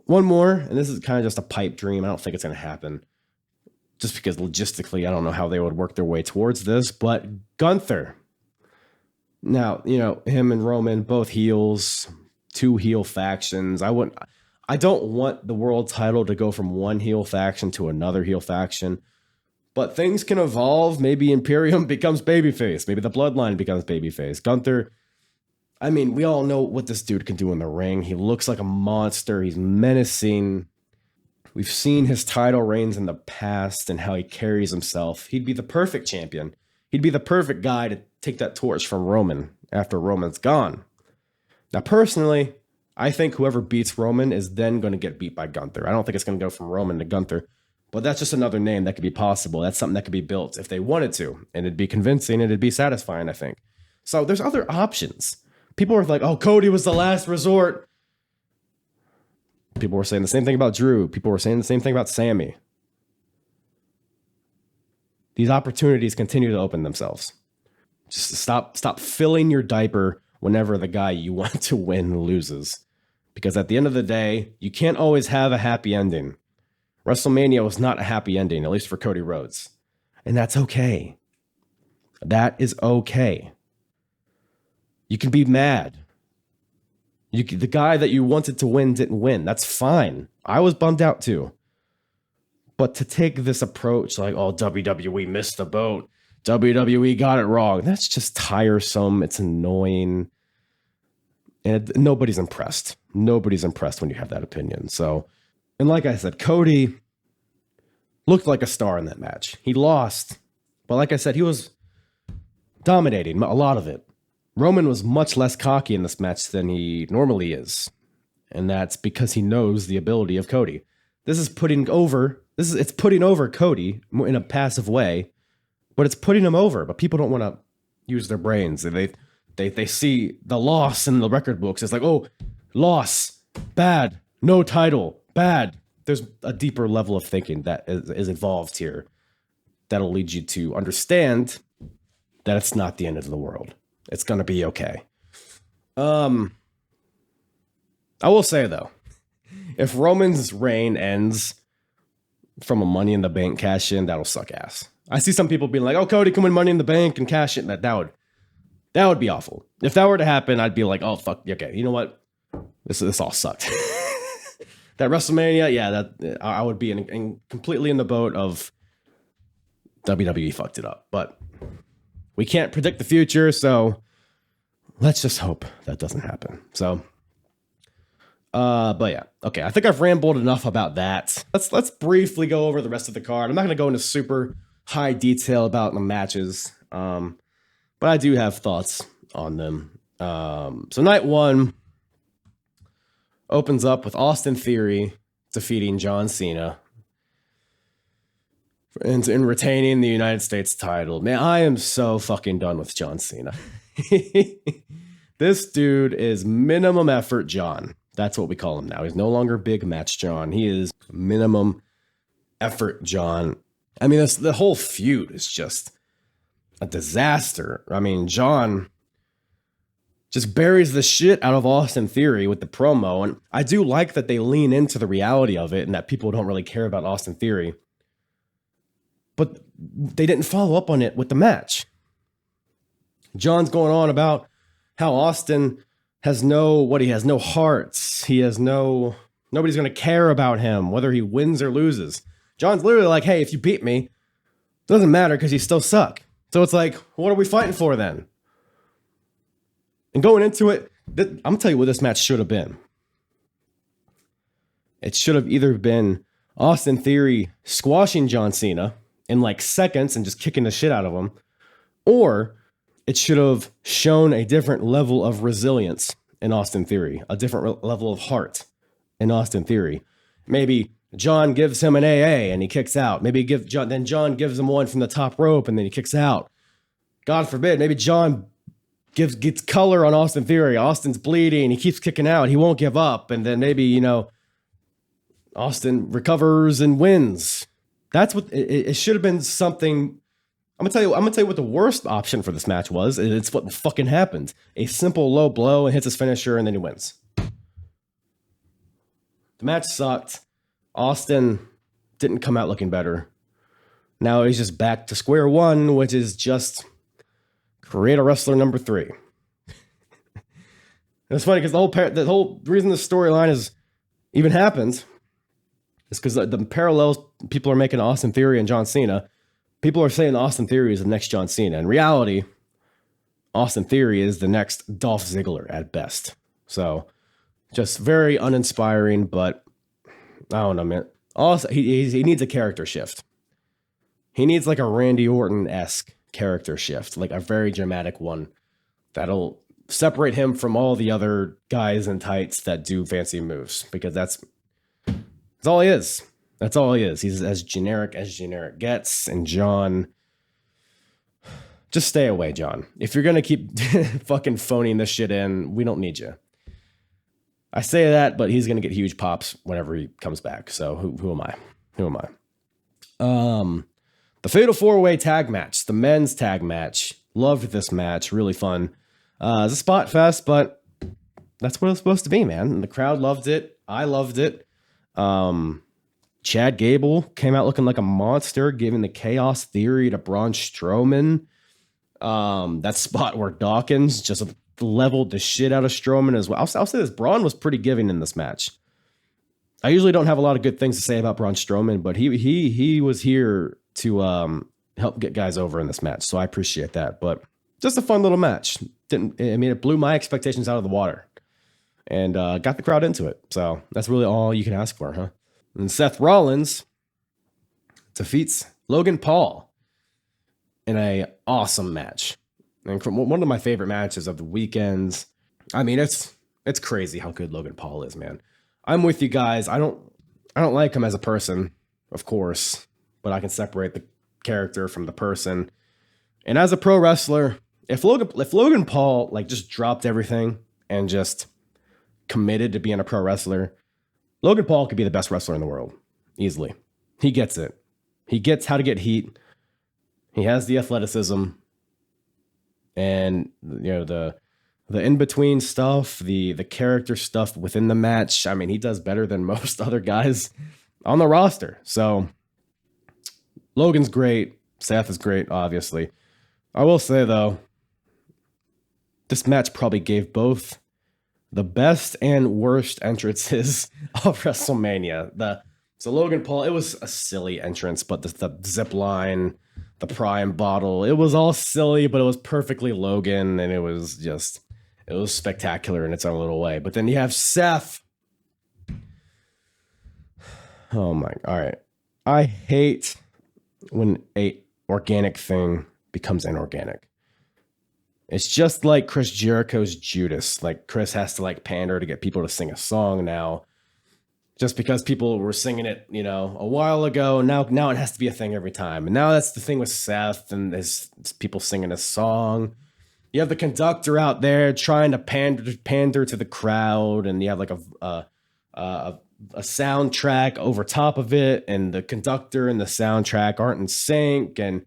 one more, and this is kind of just a pipe dream. I don't think it's going to happen. Just because logistically, I don't know how they would work their way towards this. But Gunther. Now, him and Roman, both heels, two heel factions. I don't want the world title to go from one heel faction to another heel faction, but things can evolve. Maybe Imperium becomes babyface. Maybe the Bloodline becomes babyface. Gunther, I mean, we all know what this dude can do in the ring. He looks like a monster. He's menacing. We've seen his title reigns in the past and how he carries himself. He'd be the perfect champion. He'd be the perfect guy to take that torch from Roman after Roman's gone. Now, personally, I think whoever beats Roman is then going to get beat by Gunther. I don't think it's going to go from Roman to Gunther, but that's just another name that could be possible. That's something that could be built if they wanted to, and it'd be convincing and it'd be satisfying, I think. So there's other options. People are like, oh, Cody was the last resort. People were saying the same thing about Drew. People were saying the same thing about Sammy. These opportunities continue to open themselves. Just stop filling your diaper whenever the guy you want to win loses. Because at the end of the day, you can't always have a happy ending. WrestleMania was not a happy ending, at least for Cody Rhodes. And that's okay. That is okay. You can be mad. The guy that you wanted to win didn't win. That's fine. I was bummed out too. But to take this approach like, oh, WWE missed the boat. WWE got it wrong. That's just tiresome. It's annoying. And nobody's impressed. Nobody's impressed when you have that opinion. So, and like I said, Cody looked like a star in that match. He lost. But like I said, he was dominating a lot of it. Roman was much less cocky in this match than he normally is. And that's because he knows the ability of Cody. It's putting over Cody in a passive way, but it's putting him over. But people don't want to use their brains. They see the loss in the record books. It's like, oh, loss, bad, no title, bad. There's a deeper level of thinking that is involved here that'll lead you to understand that it's not the end of the world. It's going to be okay. I will say, though, if Roman's reign ends from a Money in the Bank cash in, that'll suck ass. I see some people being like, oh, Cody can win Money in the Bank and cash it. That would be awful. If that were to happen, I'd be like, oh, fuck. Okay, you know what? This all sucked. That WrestleMania, yeah, that I would be completely in the boat of WWE fucked it up. But we can't predict the future, so let's just hope that doesn't happen. So, but yeah, okay. I think I've rambled enough about that. Let's briefly go over the rest of the card. I'm not gonna go into super high detail about the matches, but I do have thoughts on them. So night one opens up with Austin Theory defeating John Cena and retaining the United States title. Man, I am so fucking done with John Cena. This dude is minimum effort John. That's what we call him now. He's no longer big match John. He is minimum effort John. I mean, the whole feud is just a disaster. I mean, John just buries the shit out of Austin Theory with the promo. And I do like that they lean into the reality of it and that people don't really care about Austin Theory. But they didn't follow up on it with the match. John's going on about how Austin has no hearts. He has nobody's going to care about him, whether he wins or loses. John's literally like, hey, if you beat me, it doesn't matter because you still suck. So it's like, what are we fighting for then? And going into it, I'm going to tell you what this match should have been. It should have either been Austin Theory squashing John Cena in like seconds and just kicking the shit out of him, or it should have shown a different level of resilience in Austin Theory, a different level of heart in Austin Theory. Maybe John gives him an AA and he kicks out. Maybe then John gives him one from the top rope and then he kicks out. God forbid, maybe John gets color on Austin Theory. Austin's bleeding. He keeps kicking out. He won't give up. And then maybe, Austin recovers and wins. That's what it should have been. Something. I'm gonna tell you what the worst option for this match was. It's what fucking happened. A simple low blow and hits his finisher and then he wins. The match sucked. Austin didn't come out looking better. Now he's just back to square one, which is just create a wrestler number 3. It's funny because the whole reason the storyline is even happened is because the parallels people are making Austin Theory and John Cena. People are saying Austin Theory is the next John Cena. In reality, Austin Theory is the next Dolph Ziggler at best. So just very uninspiring, but I don't know, man. Also, he needs a character shift. He needs like a Randy Orton-esque character shift, like a very dramatic one that'll separate him from all the other guys in tights that do fancy moves, because that's all he is. That's all he is. He's as generic gets. And John, just stay away, John. If you're gonna keep fucking phoning this shit in, we don't need you. I say that, but he's gonna get huge pops whenever he comes back. So who am I? Who am I? The Fatal 4-Way tag match, the men's tag match. Loved this match. Really fun. It's a spot fest, but that's what it's supposed to be, man. And the crowd loved it. I loved it. Chad Gable came out looking like a monster, giving the Chaos Theory to Braun Strowman. That spot where Dawkins just leveled the shit out of Strowman as well. I'll say this, Braun was pretty giving in this match. I usually don't have a lot of good things to say about Braun Strowman, but he was here to help get guys over in this match, so I appreciate that. But just a fun little match. It blew my expectations out of the water and got the crowd into it. So that's really all you can ask for, huh? And Seth Rollins defeats Logan Paul in a awesome match. And one of my favorite matches of the weekends. I mean, it's crazy how good Logan Paul is, man. I'm with you guys. I don't like him as a person, of course, but I can separate the character from the person. And as a pro wrestler, if Logan Paul like just dropped everything and just committed to being a pro wrestler, Logan Paul could be the best wrestler in the world easily. He gets it. He gets how to get heat. He has the athleticism, and the in-between stuff, the character stuff within the match. I mean, he does better than most other guys on the roster. So Logan's great. Seth is great, obviously. I will say, though, this match probably gave both the best and worst entrances of WrestleMania. So Logan Paul, it was a silly entrance, but the zip line, the Prime bottle. It was all silly, but it was perfectly Logan, and it was spectacular in its own little way. But then you have Seth. Oh my, all right. I hate when a organic thing becomes inorganic. It's just like Chris Jericho's Judas. Like Chris has to like pander to get people to sing a song now. Just because people were singing it, you know, a while ago, now it has to be a thing every time. And now that's the thing with Seth and his people singing a song. You have the conductor out there trying to pander to the crowd, and you have like a soundtrack over top of it, and the conductor and the soundtrack aren't in sync, and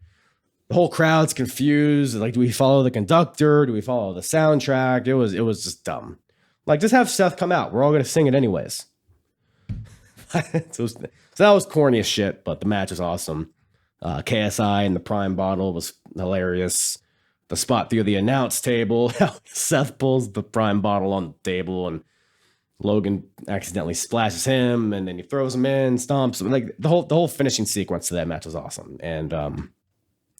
the whole crowd's confused. Like, do we follow the conductor? Do we follow the soundtrack? It was just dumb. Like, just have Seth come out. We're all gonna sing it anyways. So that was corny as shit, but the match was awesome. KSI and the Prime bottle was hilarious. The spot through the announce table, how Seth pulls the Prime bottle on the table and Logan accidentally splashes him, and then he throws him in, stomps him. Like the whole finishing sequence to that match was awesome, and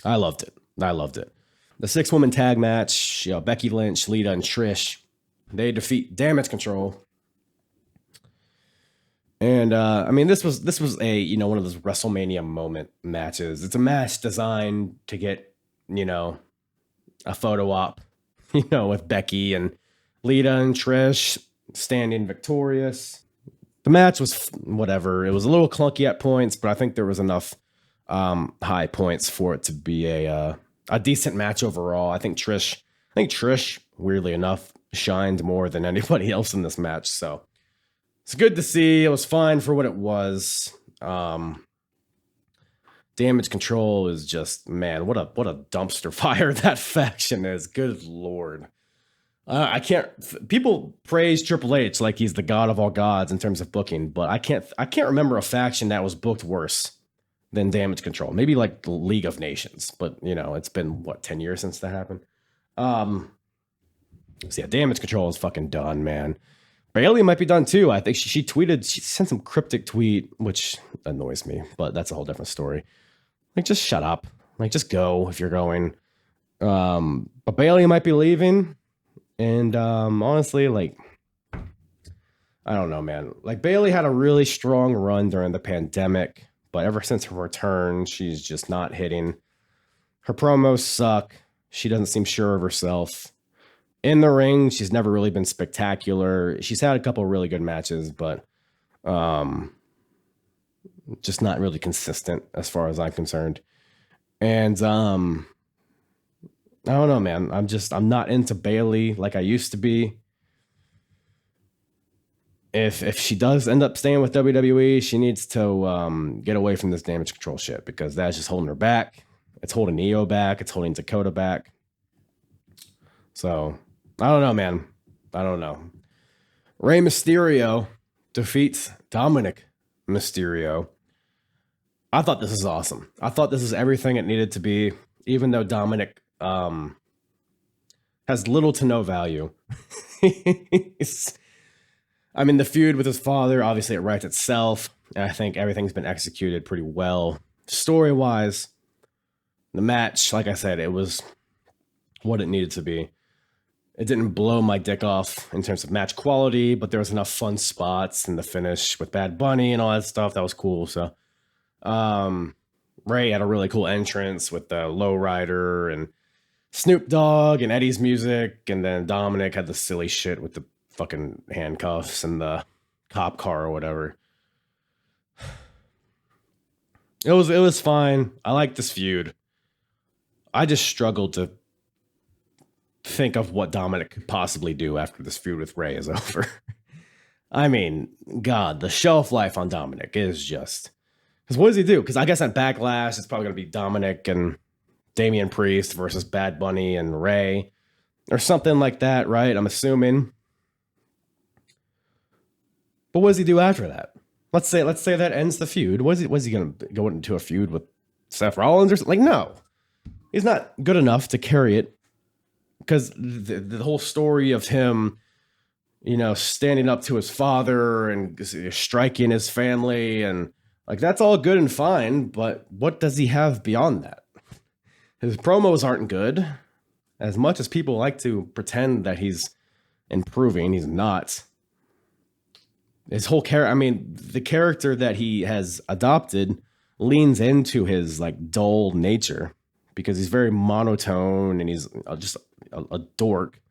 I loved it. The 6-woman tag match, Becky Lynch, Lita, and Trish, they defeat Damage Control. And I mean, this was a one of those WrestleMania moment matches. It's a match designed to get a photo op, with Becky and Lita and Trish standing victorious. The match was whatever. It was a little clunky at points, but I think there was enough high points for it to be a decent match overall. I think Trish, weirdly enough, shined more than anybody else in this match. So it's good to see. It was fine for what it was. Damage Control is just, man, what a dumpster fire that faction is. Good Lord. People praise Triple H like he's the god of all gods in terms of booking, but I can't remember a faction that was booked worse than Damage Control. Maybe like the League of Nations, but it's been 10 years since that happened. So yeah, Damage Control is fucking done, man. Bailey might be done too. I think she sent some cryptic tweet, which annoys me, but that's a whole different story. Like, just shut up. Like, just go if you're going. But Bailey might be leaving. And honestly, like, I don't know, man. Like, Bailey had a really strong run during the pandemic, but ever since her return, she's just not hitting. Her promos suck. She doesn't seem sure of herself. In the ring, she's never really been spectacular. She's had a couple of really good matches, but just not really consistent as far as I'm concerned. And I don't know, man. I'm not into Bailey like I used to be. If she does end up staying with WWE, she needs to get away from this Damage Control shit, because that's just holding her back. It's holding Io back. It's holding Dakota back. So I don't know, man. I don't know. Rey Mysterio defeats Dominic Mysterio. I thought this was awesome. I thought this is everything it needed to be, even though Dominic has little to no value. I mean, the feud with his father, obviously it writes itself, and I think everything's been executed pretty well. Story-wise, the match, like I said, it was what it needed to be. It didn't blow my dick off in terms of match quality, but there was enough fun spots in the finish with Bad Bunny and all that stuff. That was cool. So Ray had a really cool entrance with the Lowrider and Snoop Dogg and Eddie's music, and then Dominic had the silly shit with the fucking handcuffs and the cop car or whatever. It was fine. I like this feud. I just struggled to think of what Dominic could possibly do after this feud with Ray is over. I mean, God, the shelf life on Dominic is just... Because what does he do? Because I guess at Backlash, it's probably going to be Dominic and Damian Priest versus Bad Bunny and Ray. Or something like that, right? I'm assuming. But what does he do after that? Let's say that ends the feud. Was he going to go into a feud with Seth Rollins or something? Like, no. He's not good enough to carry it. Because the whole story of him, standing up to his father and striking his family, and like, that's all good and fine, but what does he have beyond that? His promos aren't good. As much as people like to pretend that he's improving, he's not. His whole character, I mean, the character that he has adopted leans into his like dull nature because he's very monotone and he's just a dork.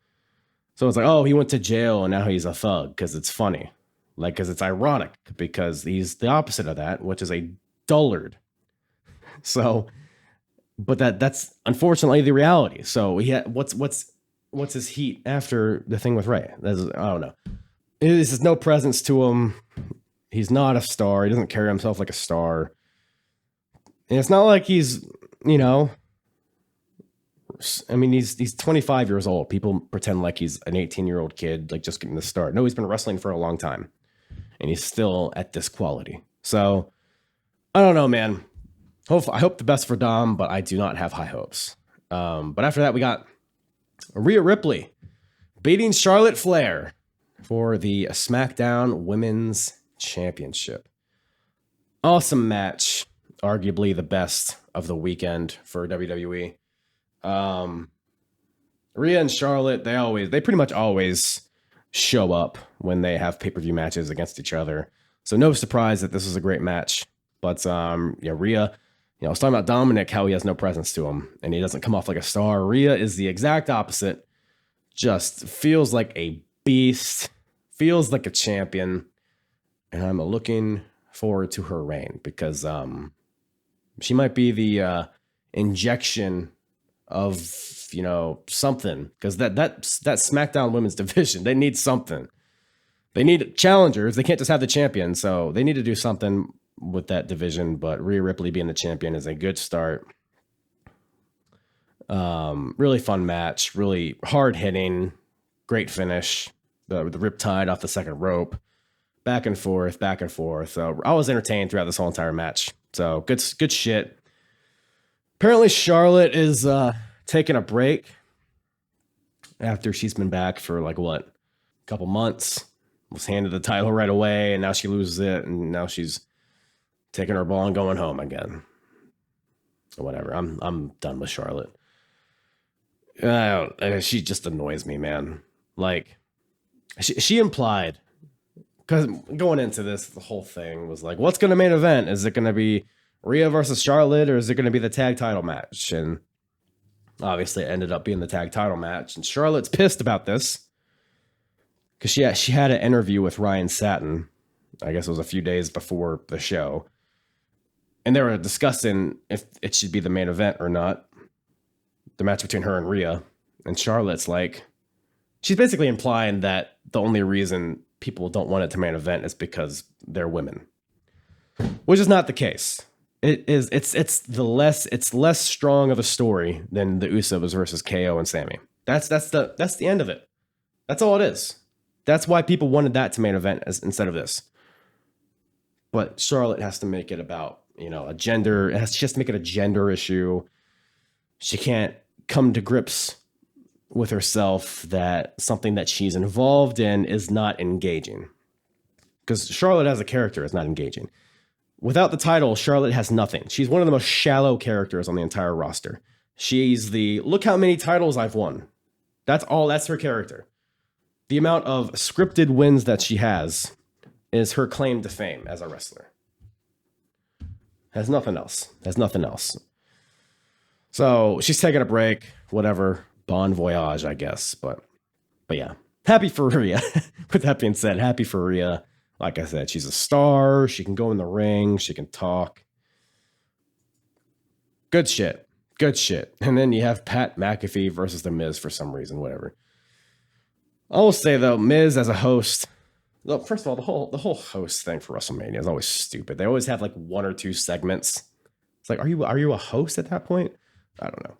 So it's like, oh, he went to jail and now he's a thug because it's funny. Like, because it's ironic because he's the opposite of that, which is a dullard. So, but that's unfortunately the reality. So he what's his heat after the thing with Ray? I don't know. This is no presence to him. He's not a star. He doesn't carry himself like a star. And it's not like he's, you know, I mean, he's 25 years old. People pretend like he's an 18-year-old kid, like just getting the start. No, he's been wrestling for a long time. And he's still at this quality. So, I don't know, man. I hope the best for Dom, but I do not have high hopes. But after that, we got Rhea Ripley beating Charlotte Flair for the SmackDown Women's Championship. Awesome match. Arguably the best of the weekend for WWE. Rhea and Charlotte, they pretty much always show up when they have pay-per-view matches against each other. So no surprise that this is a great match. But Rhea, I was talking about Dominic, how he has no presence to him and he doesn't come off like a star. Rhea is the exact opposite. Just feels like a beast, feels like a champion. And I'm looking forward to her reign because she might be the injection of something, because that SmackDown Women's division, they need something. They need challengers. They can't just have the champion, so they need to do something with that division. But Rhea Ripley being the champion is a good start. Really fun match, really hard hitting, great finish. The riptide off the second rope, back and forth. So I was entertained throughout this whole entire match. So good shit. Apparently Charlotte is taking a break after she's been back for a couple months. Was handed the title right away, and now she loses it, and now she's taking her ball and going home again. Whatever. I'm done with Charlotte. She just annoys me, man. Like, she implied, because going into this, the whole thing was like, what's going to main event? Is it going to be Rhea versus Charlotte, or is it going to be the tag title match? And obviously it ended up being the tag title match. And Charlotte's pissed about this because she had an interview with Ryan Satin. I guess it was a few days before the show. And they were discussing if it should be the main event or not. The match between her and Rhea. And Charlotte's like, she's basically implying that the only reason people don't want it to main event is because they're women. Which is not the case. It's less strong of a story than the Usos versus KO and Sammy. That's the end of it. That's all it is. That's why people wanted that to main event instead of this. But Charlotte has to make it about, a gender. She has to make it a gender issue. She can't come to grips with herself that something that she's involved in is not engaging. Because Charlotte as a character is not engaging. Without the title, Charlotte has nothing. She's one of the most shallow characters on the entire roster. She's look how many titles I've won. That's her character. The amount of scripted wins that she has is her claim to fame as a wrestler. Has nothing else. So she's taking a break, whatever. Bon voyage, I guess. But yeah, happy for Rhea. With that being said, happy for Rhea. Like I said, she's a star. She can go in the ring. She can talk. Good shit. And then you have Pat McAfee versus The Miz for some reason, whatever. I will say, though, Miz as a host, look, first of all, the whole host thing for WrestleMania is always stupid. They always have one or two segments. It's like, are you a host at that point? I don't know.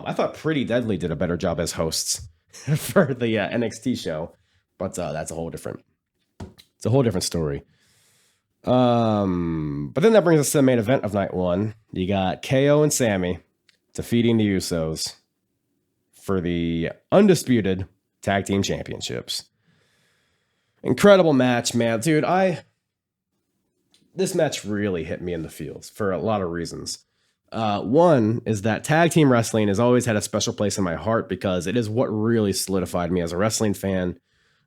I thought Pretty Deadly did a better job as hosts for the NXT show, but that's a whole different story. But then that brings us to the main event of night one. You got KO and Sammy defeating the Usos for the undisputed tag team championships. Incredible match, man. Dude, this match really hit me in the feels for a lot of reasons. One is that tag team wrestling has always had a special place in my heart because it is what really solidified me as a wrestling fan.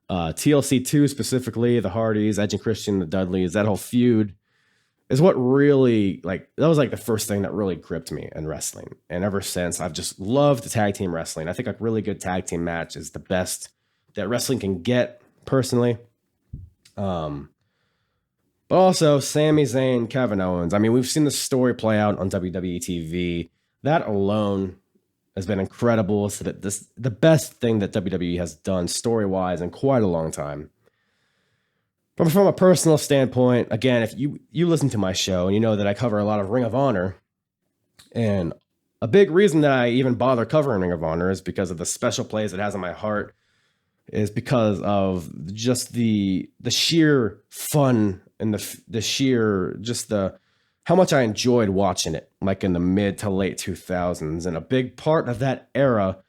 TLC 2 specifically, the Hardys, Edge and Christian, the Dudleys, that whole feud is what really, like, that was like the first thing that really gripped me in wrestling. And ever since, I've just loved tag team wrestling. I think a really good tag team match is the best that wrestling can get, personally. But also, Sami Zayn, Kevin Owens. I mean, we've seen the story play out on WWE TV. That alone has been incredible. So that the best thing that WWE has done story-wise in quite a long time. But from a personal standpoint, again, if you listen to my show and you know that I cover a lot of Ring of Honor, and a big reason that I even bother covering Ring of Honor is because of the special place it has in my heart, is because of just the sheer fun and the sheer, just how much I enjoyed watching it, like in the mid to late 2000s. And a big part of that era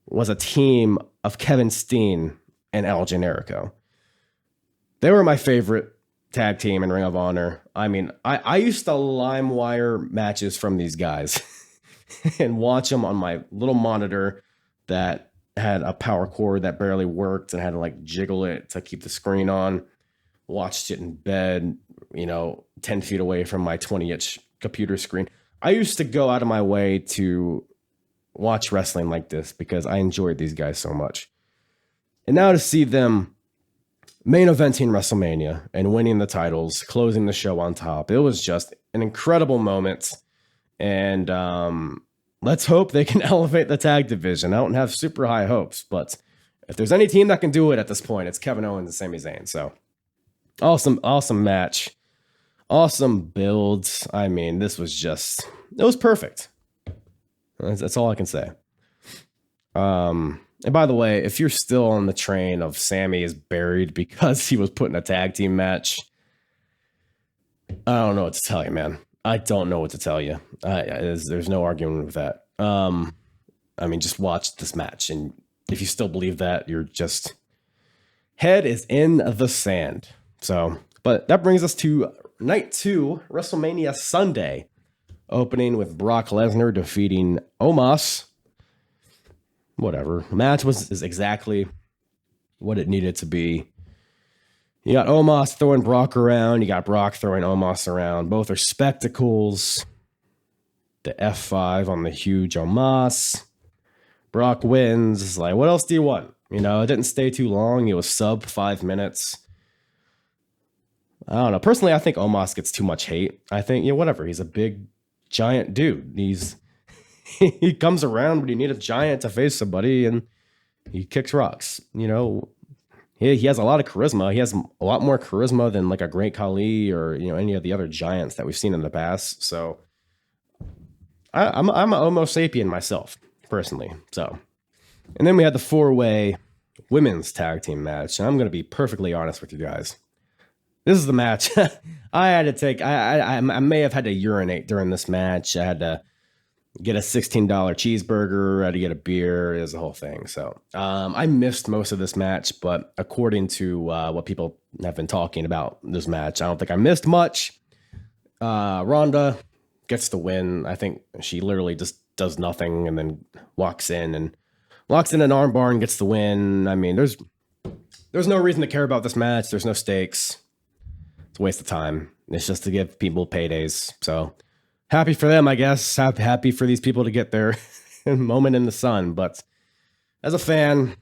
was a team of Kevin Steen and El Generico. They were my favorite tag team in Ring of Honor. I mean, I used to LimeWire matches from these guys and watch them on my little monitor that had a power cord that barely worked and had to like jiggle it to keep the screen on. Watched it in bed, 10 feet away from my 20-inch computer screen. I used to go out of my way to watch wrestling like this because I enjoyed these guys so much. And now to see them main eventing WrestleMania and winning the titles, closing the show on top, it was just an incredible moment. And let's hope they can elevate the tag division. I don't have super high hopes, but if there's any team that can do it at this point, it's Kevin Owens and Sami Zayn. So awesome match. Awesome builds. I mean, it was perfect. That's all I can say. And by the way, if you're still on the train of Sammy is buried because he was put in a tag team match, I don't know what to tell you, man. I don't know what to tell you. There's no arguing with that. I mean, just watch this match, and if you still believe that, you're just head is in the sand. So, but that brings us to night 2, WrestleMania Sunday, opening with Brock Lesnar defeating Omos. Whatever. The match is exactly what it needed to be. You got Omos throwing Brock around. You got Brock throwing Omos around. Both are spectacles. The F5 on the huge Omos. Brock wins. It's like, what else do you want? It didn't stay too long. It was sub 5 minutes. I don't know. Personally, I think Omos gets too much hate. I think, whatever. He's a big, giant dude. He comes around when you need a giant to face somebody, and he kicks rocks. He has a lot of charisma. He has a lot more charisma than like a Great Khali or any of the other giants that we've seen in the past. So I'm a Homo sapien myself, personally. So, and then we had the 4-way women's tag team match. And I'm going to be perfectly honest with you guys. This is the match I had to take. I may have had to urinate during this match. I had to get a $16 cheeseburger. I had to get a beer. It was the whole thing. So I missed most of this match, but according to what people have been talking about this match, I don't think I missed much. Ronda gets the win. I think she literally just does nothing and then walks in an armbar and gets the win. I mean, there's no reason to care about this match. There's no stakes. It's a waste of time. It's just to give people paydays. So happy for them, I guess. Happy for these people to get their moment in the sun. But as a fan,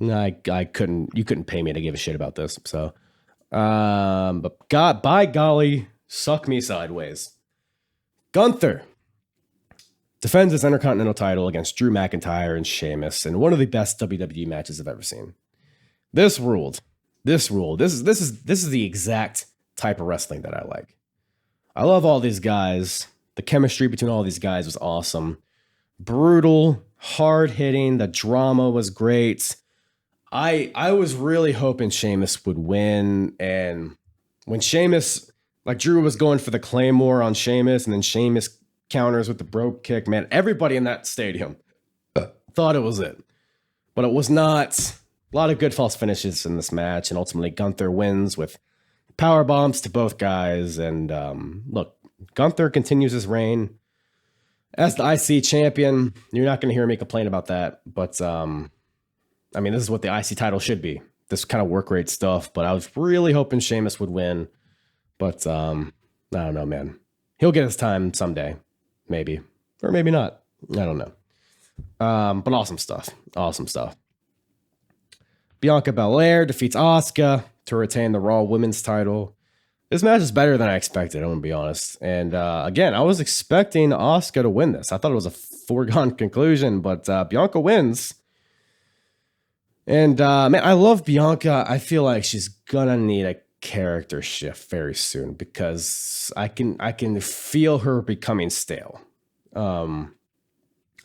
you couldn't pay me to give a shit about this. So, but God, by golly, suck me sideways. Gunther defends his Intercontinental title against Drew McIntyre and Sheamus in one of the best WWE matches I've ever seen. This ruled. This is the exact type of wrestling that I like. I love all these guys. The chemistry between all these guys was awesome. Brutal, hard hitting. The drama was great. I was really hoping Sheamus would win. And when Sheamus, like Drew was going for the Claymore on Sheamus, and then Sheamus counters with the brogue kick, man, everybody in that stadium thought it was it. But it was not. A lot of good false finishes in this match. And ultimately Gunther wins with power bombs to both guys. And look, Gunther continues his reign. As the IC champion, you're not going to hear me complain about that. But, I mean, this is what the IC title should be. This kind of work rate stuff. But I was really hoping Sheamus would win. But, I don't know, man. He'll get his time someday. Maybe. Or maybe not. I don't know. But awesome stuff. Awesome stuff. Bianca Belair defeats Asuka to retain the Raw Women's title. This match is better than I expected, I'm going to be honest. And again, I was expecting Asuka to win this. I thought it was a foregone conclusion, but Bianca wins. And man, I love Bianca. I feel like she's going to need a character shift very soon because I can feel her becoming stale.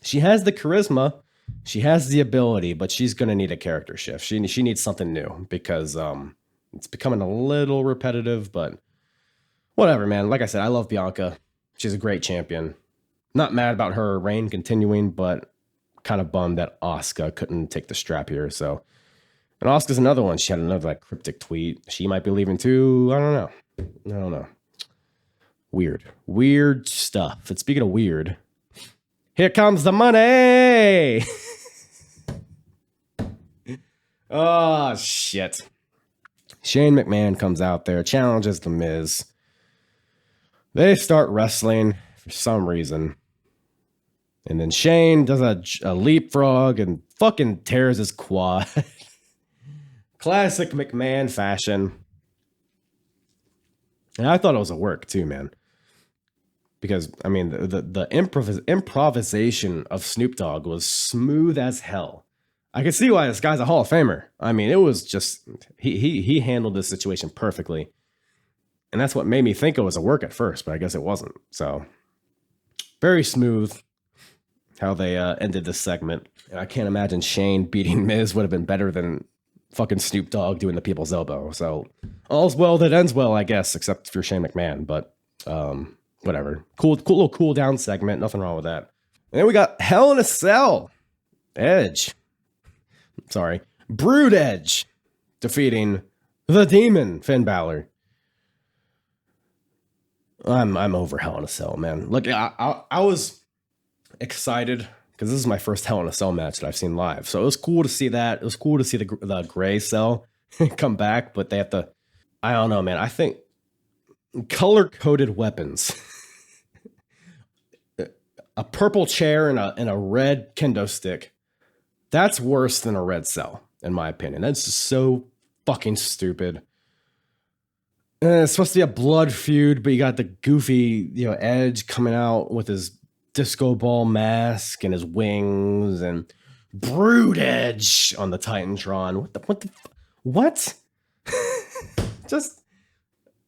She has the charisma, she has the ability, but she's going to need a character shift. She needs something new because it's becoming a little repetitive, but whatever, man. Like I said, I love Bianca. She's a great champion. Not mad about her reign continuing, but kind of bummed that Asuka couldn't take the strap here. So, and Asuka's another one. She had another like cryptic tweet. She might be leaving too. I don't know. Weird stuff. And speaking of weird, here comes the money. Oh, shit. Shane McMahon comes out there, challenges The Miz. They start wrestling for some reason. And then Shane does a leapfrog and fucking tears his quad. Classic McMahon fashion. And I thought it was a work too, man. Because, I mean, the improvisation of Snoop Dogg was smooth as hell. I can see why this guy's a Hall of Famer. I mean, it was just, he handled this situation perfectly. And that's what made me think it was a work at first, but I guess it wasn't. So, very smooth how they ended this segment. And I can't imagine Shane beating Miz would have been better than fucking Snoop Dogg doing the people's elbow. So, all's well that ends well, I guess, except for Shane McMahon. But, whatever. Cool little cool down segment. Nothing wrong with that. And then we got Hell in a Cell. Brood Edge defeating the Demon, Finn Balor. I'm over Hell in a Cell, man. Look, I was excited because this is my first Hell in a Cell match that I've seen live. So it was cool to see that. It was cool to see the gray cell come back, but they have to, I don't know, man. I think color-coded weapons, a purple chair and a red kendo stick, that's worse than a red cell, in my opinion. That's just so fucking stupid. It's supposed to be a blood feud, but you got the goofy, Edge coming out with his disco ball mask and his wings, and Brood Edge on the Titantron. What? Just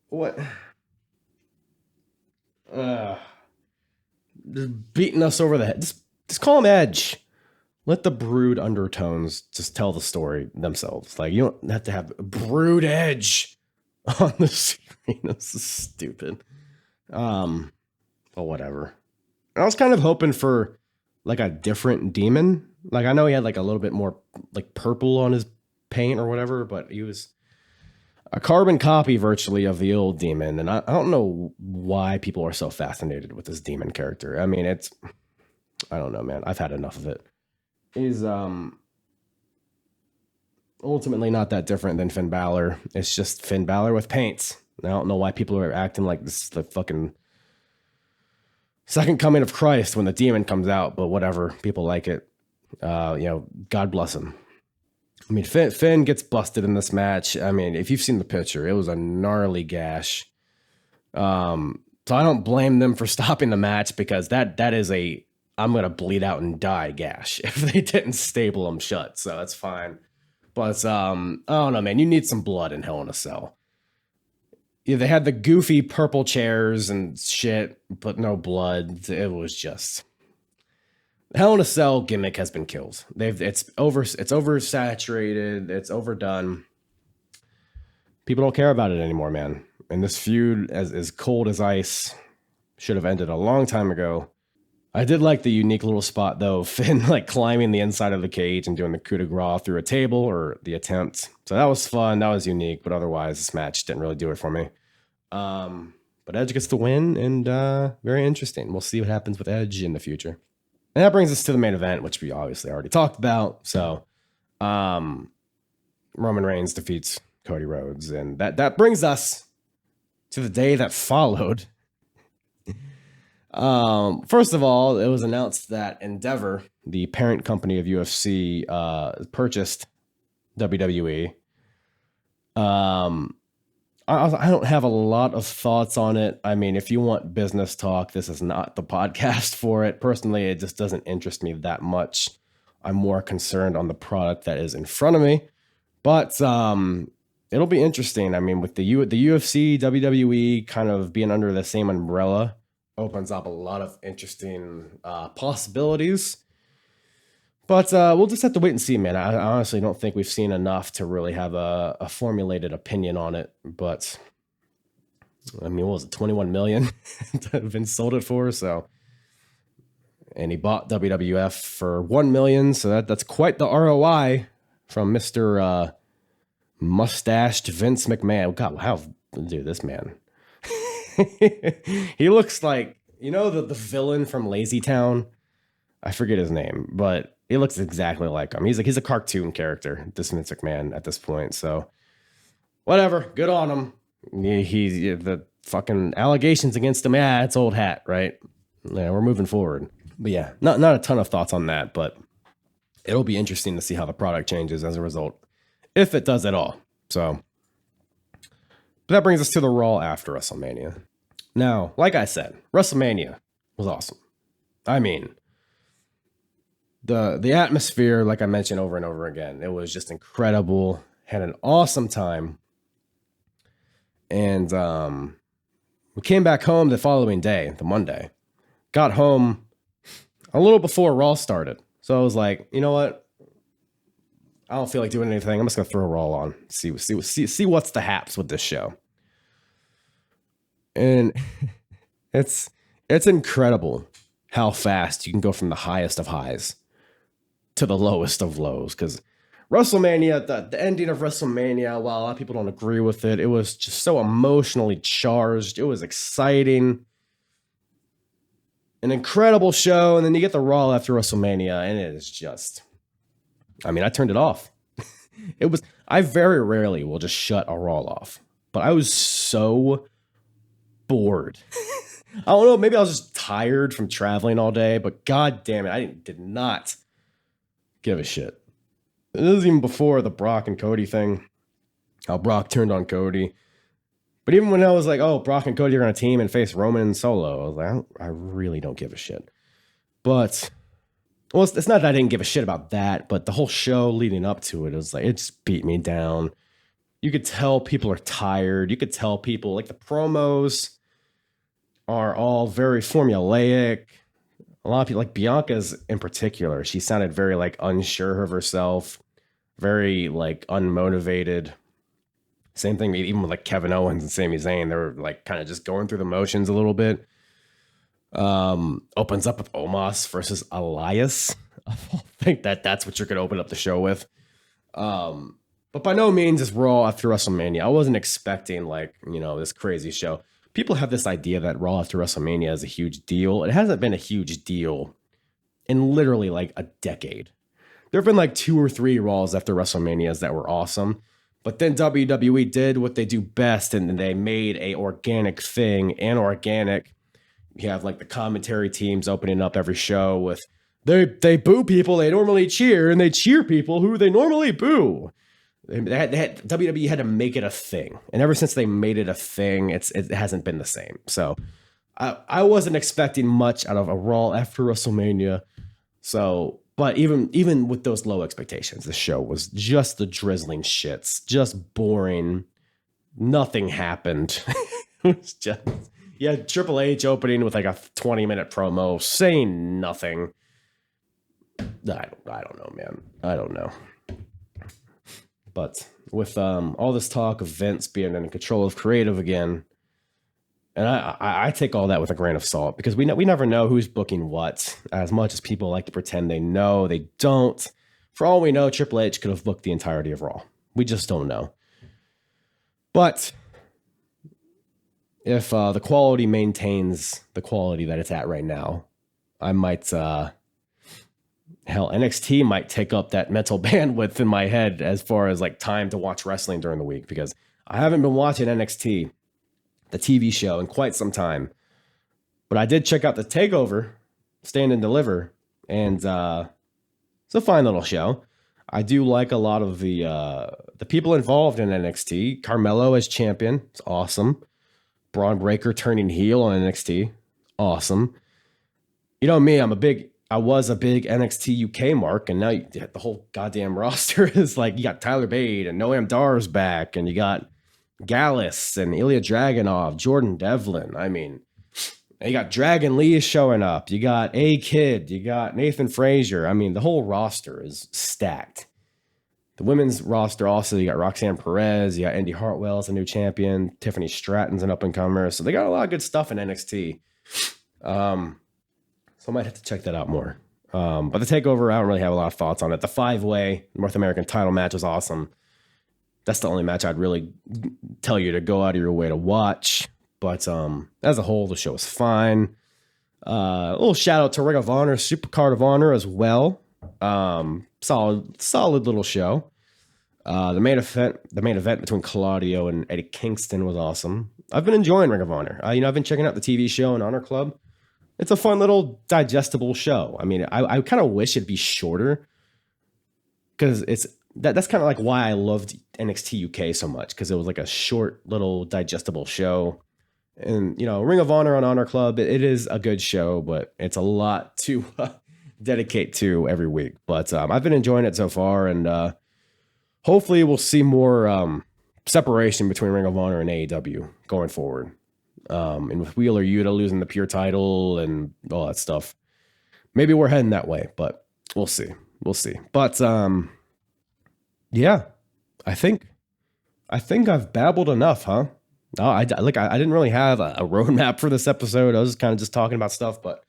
what? Just beating us over the head. Just call him Edge. Let the Brood undertones just tell the story themselves. Like, you don't have to have Brood Edge on the screen. This is stupid. But whatever. I was kind of hoping for like a different demon. Like, I know he had like a little bit more like purple on his paint or whatever, but he was a carbon copy virtually of the old demon. And I don't know why people are so fascinated with this demon character. I mean, I don't know, man. I've had enough of it. He's ultimately not that different than Finn Balor. It's just Finn Balor with paints. I don't know why people are acting like this is the fucking second coming of Christ when the demon comes out, but whatever. People like it. God bless him. I mean, Finn gets busted in this match. I mean, if you've seen the picture, it was a gnarly gash. So I don't blame them for stopping the match because that is a I'm going to bleed out and die gash if they didn't staple him shut. So that's fine. But I don't know, man. You need some blood in Hell in a Cell. Yeah, they had the goofy purple chairs and shit, but no blood. It was just Hell in a Cell gimmick has been killed. It's oversaturated. It's overdone. People don't care about it anymore, man. And this feud, as cold as ice, should have ended a long time ago. I did like the unique little spot, though. Finn, like, climbing the inside of the cage and doing the coup de grace through a table, or the attempt. So that was fun. That was unique. But otherwise, this match didn't really do it for me. But Edge gets the win, and very interesting. We'll see what happens with Edge in the future. And that brings us to the main event, which we obviously already talked about. So, Roman Reigns defeats Cody Rhodes, and that brings us to the day that followed. First of all, it was announced that Endeavor, the parent company of UFC, purchased WWE. I don't have a lot of thoughts on it. I mean, if you want business talk, this is not the podcast for it. Personally, it just doesn't interest me that much. I'm more concerned on the product that is in front of me. But it'll be interesting. I mean, with the UFC, WWE kind of being under the same umbrella opens up a lot of interesting possibilities. But we'll just have to wait and see, man. I honestly don't think we've seen enough to really have a formulated opinion on it. But, I mean, what was it, 21 million Vince sold it for? So, and he bought WWF for 1 million. So that's quite the ROI from Mr. Mustached Vince McMahon. God, how, dude, this man. He looks like, you know, the villain from Lazy Town? I forget his name, but he looks exactly like him. He's a cartoon character, this Vince McMahon at this point. So whatever, good on him. He the fucking allegations against him. Yeah, it's old hat, right? Yeah, we're moving forward. But yeah, not a ton of thoughts on that, but it'll be interesting to see how the product changes as a result, if it does at all. So, but that brings us to the Raw after WrestleMania. Now, like I said, WrestleMania was awesome. I mean, the atmosphere, like I mentioned over and over again, it was just incredible. Had an awesome time. And we came back home the following day, the Monday. Got home a little before Raw started. So I was like, you know what? I don't feel like doing anything. I'm just gonna throw Raw on. See what's the haps with this show. And it's incredible how fast you can go from the highest of highs to the lowest of lows. Because WrestleMania, the ending of WrestleMania, while a lot of people don't agree with it, it was just so emotionally charged. It was exciting. An incredible show. And then you get the Raw after WrestleMania, and it is just, I mean, I turned it off. I very rarely will just shut a Raw off. But I was so bored. I don't know, maybe I was just tired from traveling all day, but god damn it, I did not give a shit. This is even before the Brock and Cody thing, how Brock turned on Cody. But even when I was like, oh, Brock and Cody are on a team and face Roman and Solo, I was like, I really don't give a shit. But, well, it's not that I didn't give a shit about that, but the whole show leading up to it was like, it just beat me down. You could tell people are tired. You could tell people, like, the promos are all very formulaic. A lot of people, like Bianca's in particular, she sounded very, like, unsure of herself, very, like, unmotivated. Same thing even with, like, Kevin Owens and Sami Zayn. They were, like, kind of just going through the motions a little bit. Opens up with Omos versus Elias. I think that's what you're going to open up the show with. But by no means is Raw after WrestleMania. I wasn't expecting, like, you know, this crazy show. People have this idea that Raw after WrestleMania is a huge deal. It hasn't been a huge deal in literally like a decade. There have been like 2 or 3 Raws after WrestleManias that were awesome. But then WWE did what they do best, and they made a organic thing. And organic, you have like the commentary teams opening up every show with, they boo people they normally cheer, and they cheer people who they normally boo. WWE had to make it a thing, and ever since they made it a thing, it hasn't been the same. So I wasn't expecting much out of a Raw after WrestleMania. So, but even with those low expectations, the show was just the drizzling shits, just boring. Nothing happened. It was just, yeah, Triple H opening with like a 20-minute promo saying nothing. I don't know, man. I don't know. But with all this talk of Vince being in control of creative again, and I take all that with a grain of salt, because we never know who's booking what. As much as people like to pretend they know, they don't. For all we know, Triple H could have booked the entirety of Raw. We just don't know. But if the quality maintains the quality that it's at right now, I might, NXT might take up that mental bandwidth in my head as far as like time to watch wrestling during the week, because I haven't been watching NXT, the TV show, in quite some time. But I did check out the Takeover, Stand and Deliver, and it's a fine little show. I do like a lot of the people involved in NXT. Carmelo as champion, it's awesome. Braun Breaker turning heel on NXT, awesome. You know me, I was a big NXT UK mark, and now the whole goddamn roster is like, you got Tyler Bate and Noam Dar's back, and you got Gallus and Ilya Dragunov, Jordan Devlin. I mean, you got Dragon Lee showing up. You got A-Kid. You got Nathan Frazier. I mean, the whole roster is stacked. The women's roster also, you got Roxanne Perez. You got Indy Hartwell as a new champion. Tiffany Stratton's an up-and-comer. So they got a lot of good stuff in NXT. So I might have to check that out more. But the Takeover, I don't really have a lot of thoughts on it. The 5-way North American title match was awesome. That's the only match I'd really tell you to go out of your way to watch. But as a whole, the show was fine. A little shout out to Ring of Honor, Supercard of Honor as well. Solid little show. The main event between Claudio and Eddie Kingston was awesome. I've been enjoying Ring of Honor. I've been checking out the TV show and Honor Club. It's a fun little digestible show. I mean, I kind of wish it'd be shorter, because that's kind of like why I loved NXT UK so much, because it was like a short little digestible show. And, Ring of Honor on Honor Club, it is a good show, but it's a lot to dedicate to every week. But I've been enjoying it so far, and hopefully we'll see more separation between Ring of Honor and AEW going forward. And with Wheeler Yuta losing the Pure title and all that stuff, maybe we're heading that way, but we'll see. But yeah, I think I've babbled enough, huh? No, I didn't really have a roadmap for this episode. I was kind of just talking about stuff, but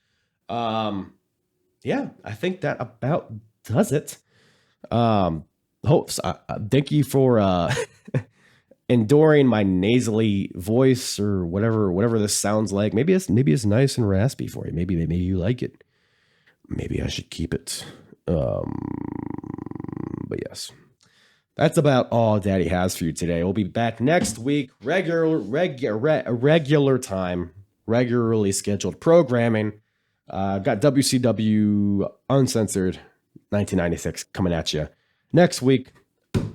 yeah, I think that about does it. Thank you for enduring my nasally voice, or whatever this sounds like. Maybe it's nice and raspy for you. Maybe you like it. Maybe I should keep it. But yes. That's about all Daddy has for you today. We'll be back next week, regular time, regularly scheduled programming. Got WCW Uncensored 1996 coming at you next week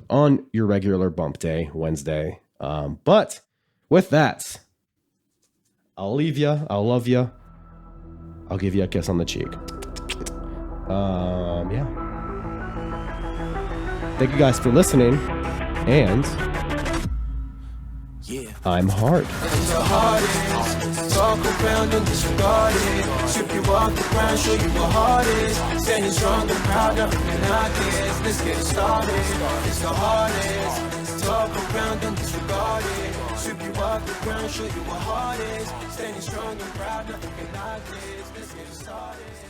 on your regular bump day, Wednesday. But with that, I'll leave you. I'll love you. I'll give you a kiss on the cheek. Yeah. Thank you guys for listening, and I'm hard. The hardest, talk around and disregard it. Strip you off the ground, show you what hard is. Standing strong and proud, nothing can knock it. Let's get started. It's the hardest, talk around and disregard it. Strip you off the ground, show you what hard is. Standing strong and proud, nothing can knock it. Let's get started.